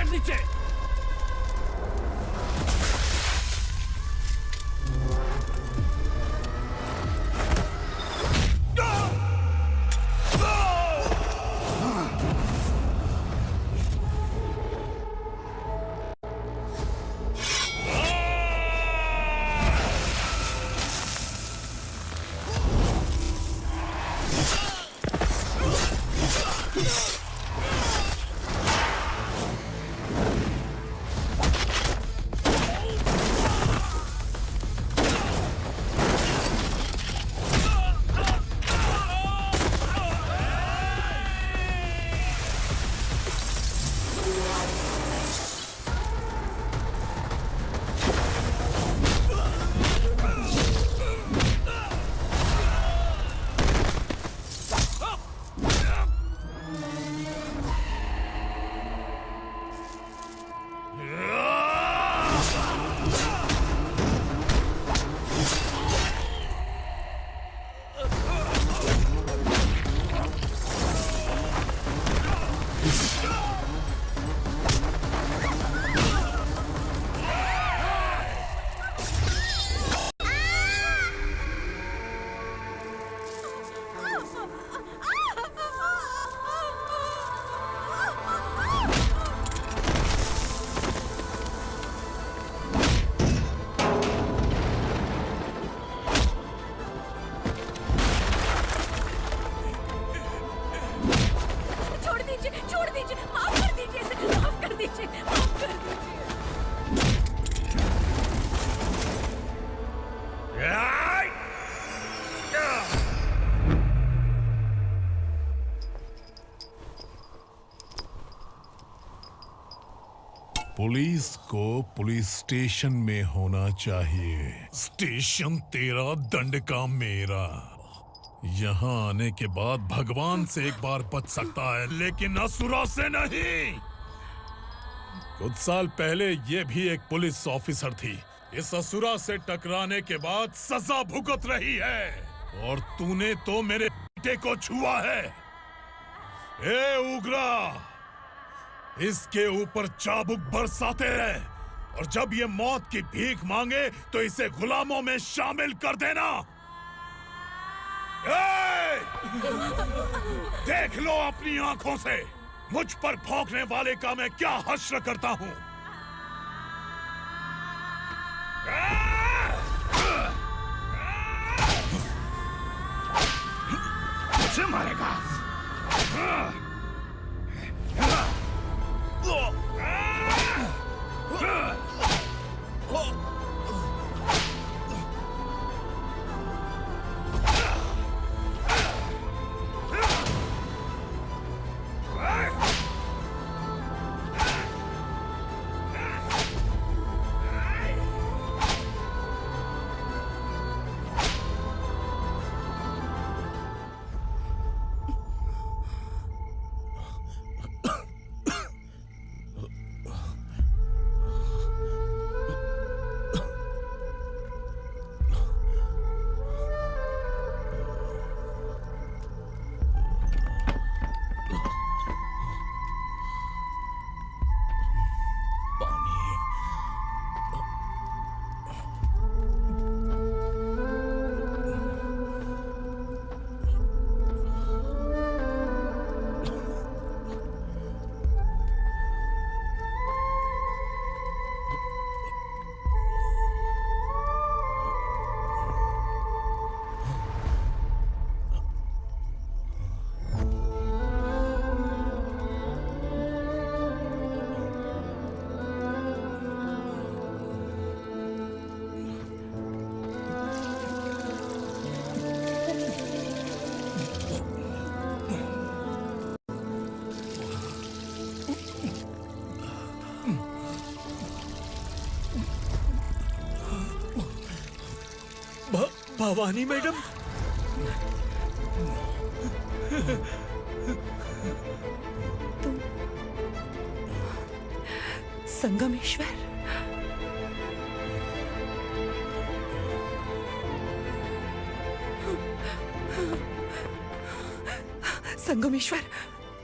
नीचे। पुलिस को पुलिस स्टेशन में होना चाहिए। स्टेशन तेरा, दंड का मेरा। यहाँ आने के बाद भगवान से एक बार बच सकता है, लेकिन असुरा से नहीं। कुछ साल पहले ये भी एक पुलिस ऑफिसर थी। इस असुरा से टकराने के बाद सजा भुगत रही है, और तूने तो मेरे बेटे को छुआ है। ए उग्रा, इसके ऊपर चाबुक बरसाते रहे, और जब ये मौत की भीख मांगे तो इसे गुलामों में शामिल कर देना। देख लो अपनी आंखों से, मुझ पर भौंकने वाले का मैं क्या हश्र करता हूं। मुझे मारेगा। भवानी मैडम, तुम संगमेश्वर? संगमेश्वर,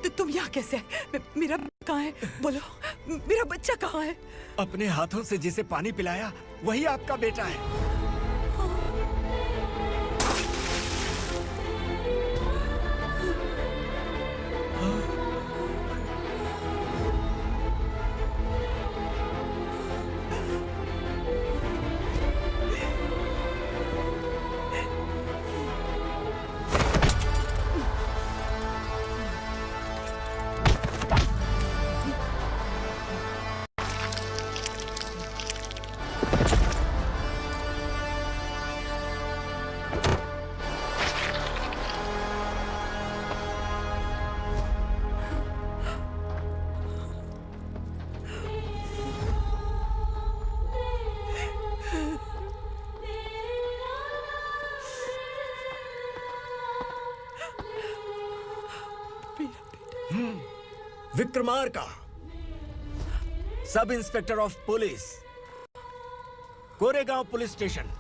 तुम यहाँ कैसे आए? मेरा कहाँ है? बोलो, मेरा बच्चा कहाँ है? अपने हाथों से जिसे पानी पिलाया वही आपका बेटा है। Vikramarka, sub inspector of police, Koregaon police station.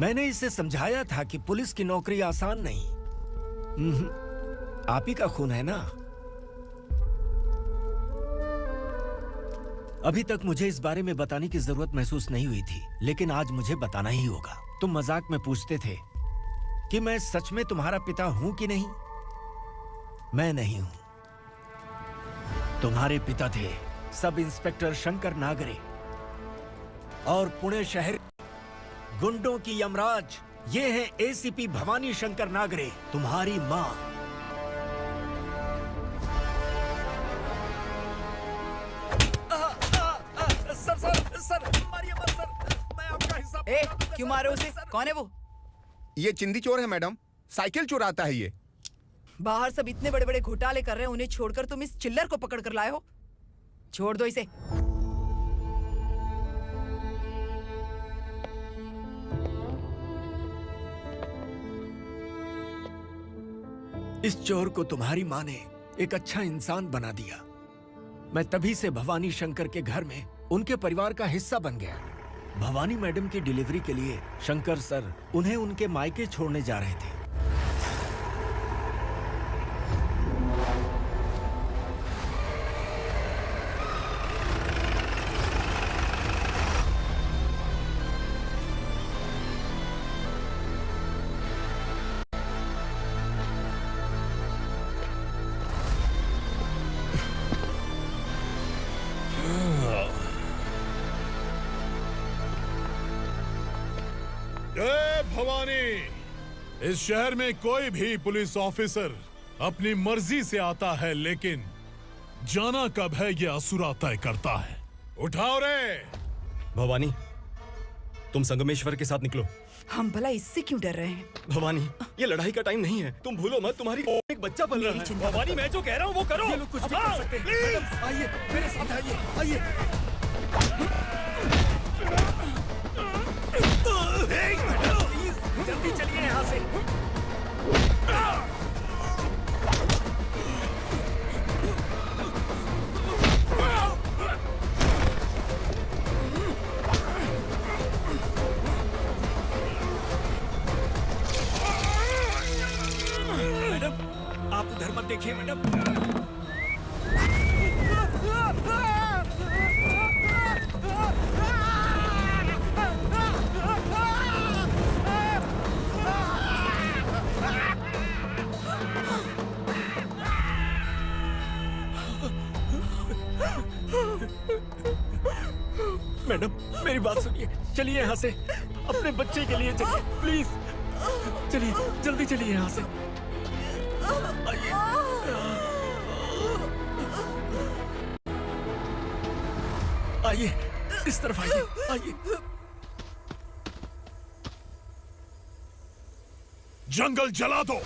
मैंने इसे समझाया था कि पुलिस की नौकरी आसान नहीं। आप ही का खून है ना। अभी तक मुझे इस बारे में बताने की जरूरत महसूस नहीं हुई थी, लेकिन आज मुझे बताना ही होगा। तुम मजाक में पूछते थे कि मैं सच में तुम्हारा पिता हूं कि नहीं। मैं नहीं हूं। तुम्हारे पिता थे सब इंस्पेक्टर शंकर नागरे, और पुणे शहर गुंडों की यमराज ये है एसीपी भवानी शंकर नागरे, तुम्हारी मां। सर, मारिए मत सर, मैं आपका हिस्सा। क्यों मारे उसे? कौन है वो? ये चिंदी चोर है मैडम, साइकिल चुराता है ये। बाहर सब इतने बड़े बड़े घोटाले कर रहे हैं, उन्हें छोड़कर तुम इस चिल्लर को पकड़ कर लाए हो। छोड़ दो इसे। इस चोर को तुम्हारी मां ने एक अच्छा इंसान बना दिया। मैं तभी से भवानी शंकर के घर में उनके परिवार का हिस्सा बन गया। भवानी मैडम की डिलीवरी के लिए शंकर सर उन्हें उनके मायके छोड़ने जा रहे थे। भवानी, इस शहर में कोई भी पुलिस ऑफिसर अपनी मर्जी से आता है, लेकिन जाना कब है ये असुरा तय करता है। उठाओ रे। भवानी, तुम संगमेश्वर के साथ निकलो। हम भला इससे क्यों डर रहे हैं? भवानी, ये लड़ाई का टाइम नहीं है। तुम भूलो मत, तुम्हारी एक बच्चा पल रहा है। भवानी, मैं जो कह रहा हूँ वो करो। ये लोग कुछ भी कर सकते हैं। आइए मेरे साथ आइए, आइए। जल्दी चलिए यहाँ से। मैडम, आप उधर मत देखिए मैडम। मैडम, मेरी बात सुनिए, चलिए यहाँ से। अपने बच्चे के लिए चलिए, प्लीज। चलिए, जल्दी चलिए यहाँ से। आइए। आइए, इस तरफ आइए, आइए। जंगल जला दो।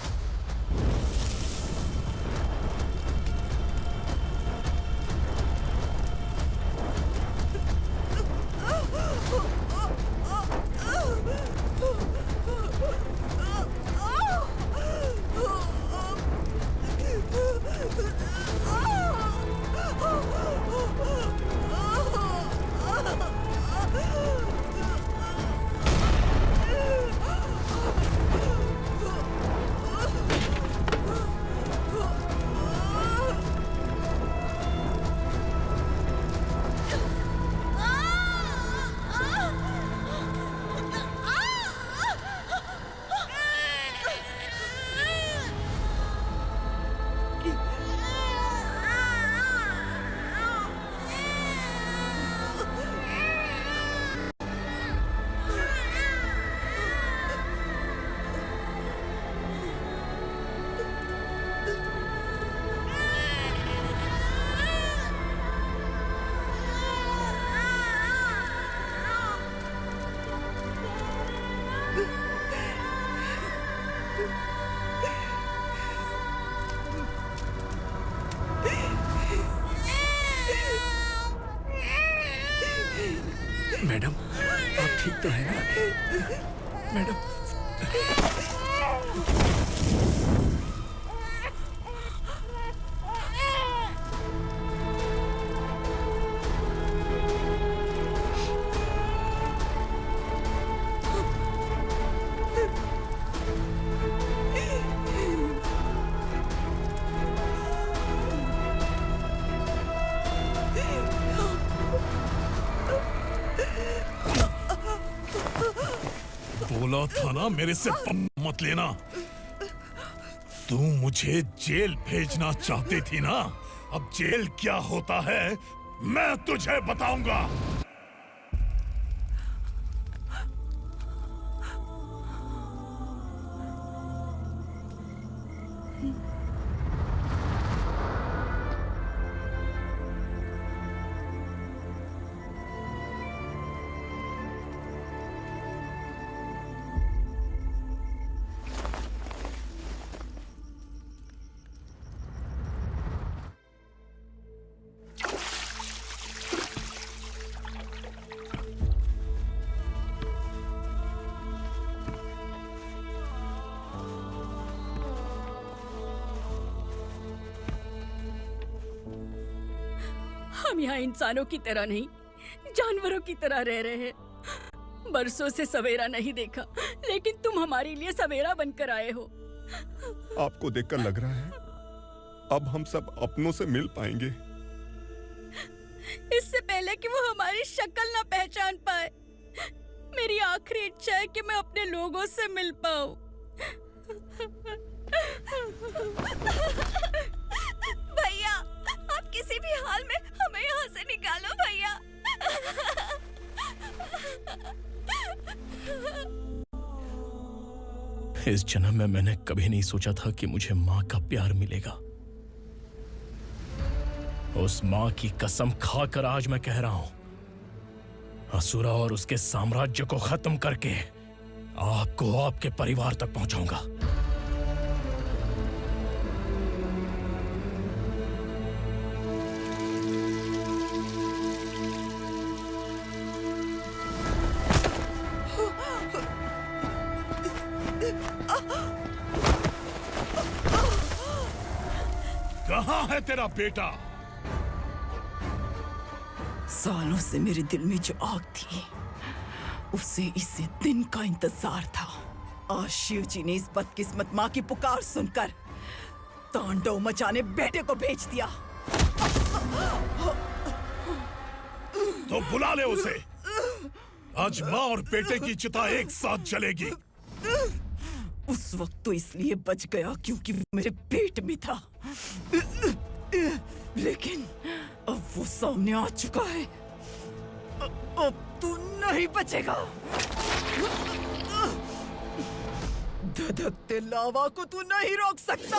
मैडम, आप ठीक तो हैं ना? मैडम। बोला था ना मेरे से मत लेना। तू मुझे जेल भेजना चाहती थी ना? अब जेल क्या होता है मैं तुझे बताऊंगा। हम यहाँ इंसानों की तरह नहीं, जानवरों की तरह रह रहे हैं। बरसों से सवेरा नहीं देखा, लेकिन तुम हमारे लिए सवेरा बनकर आए हो। आपको देखकर लग रहा है अब हम सब अपनों से मिल पाएंगे। इससे पहले कि वो हमारी शक्ल ना पहचान पाए, मेरी आखिरी इच्छा है कि मैं अपने लोगों से मिल पाऊं। भैया, आप किसी भी हाल में हमें यहाँ से निकालो भैया। इस जन्म में मैंने कभी नहीं सोचा था कि मुझे माँ का प्यार मिलेगा। उस माँ की कसम खाकर आज मैं कह रहा हूं, असुरा और उसके साम्राज्य को खत्म करके आपको आपके परिवार तक पहुंचाऊंगा। कहाँ है तेरा बेटा? सालों से मेरे दिल में जो आग थी, उसे इसी दिन का इंतजार था। आज शिव जी ने इस बदकिस्मत माँ की पुकार सुनकर तांडव मचाने बेटे को भेज दिया। तो बुला ले उसे। आज माँ और बेटे की चिता एक साथ जलेगी। उस वक्त तो इसलिए बच गया क्योंकि वो मेरे पेट में था, लेकिन अब वो सामने आ चुका है। अब तू नहीं बचेगा। धधकते लावा को तू नहीं रोक सकता।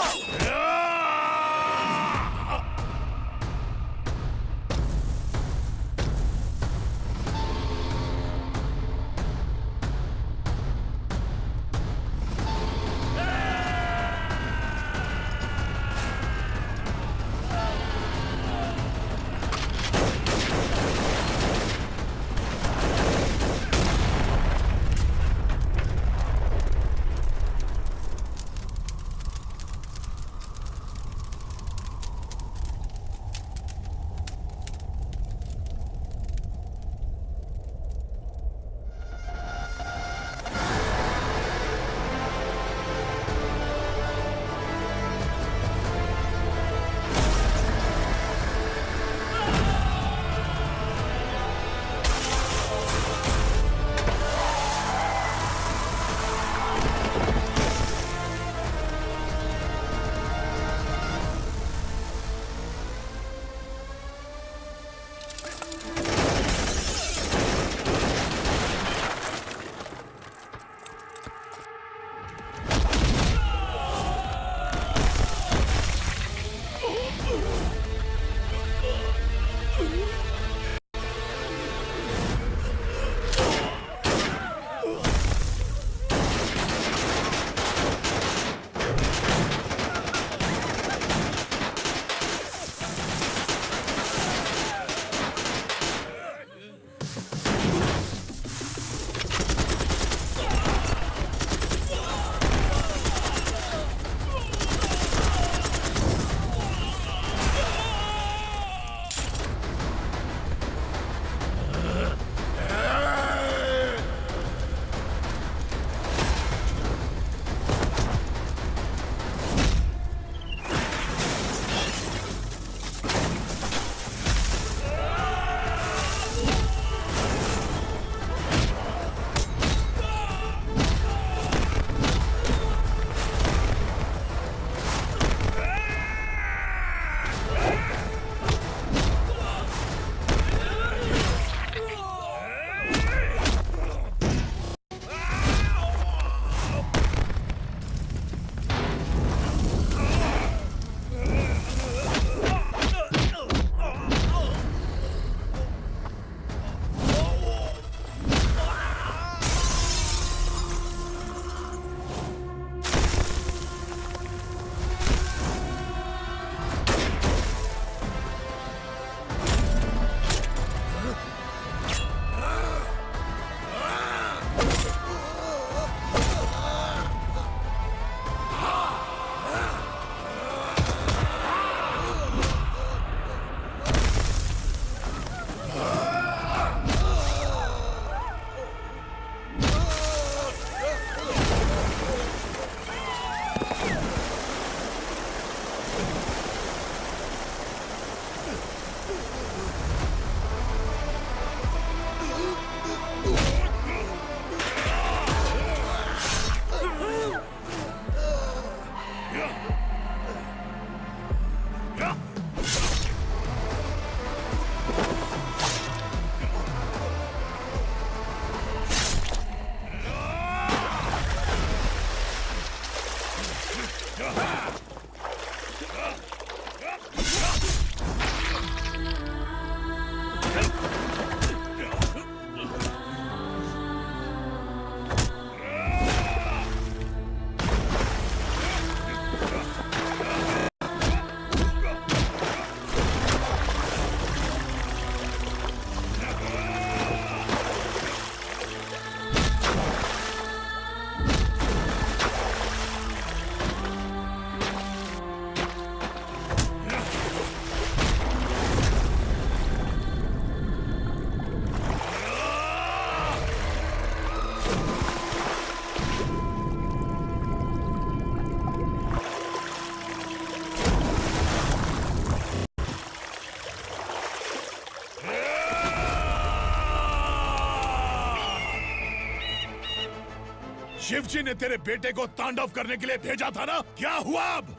शिवजी ने तेरे बेटे को तांडव करने के लिए भेजा था ना, क्या हुआ अब?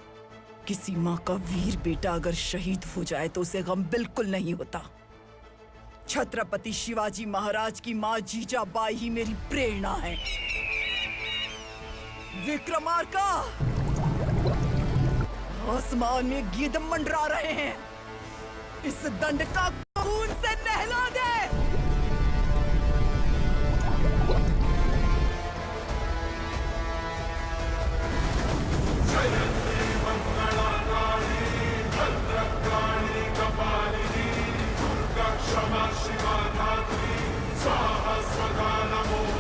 किसी माँ का वीर बेटा अगर शहीद हो जाए तो उसे गम बिल्कुल नहीं होता। छत्रपति शिवाजी महाराज की माँ जीजाबाई ही मेरी प्रेरणा है। विक्रमार्का, आसमान में गिद्ध मंडरा रहे हैं, इस दंड का खून से नहला दे। क्षमा शिवा धात्री स्वाहा स्वधा नमो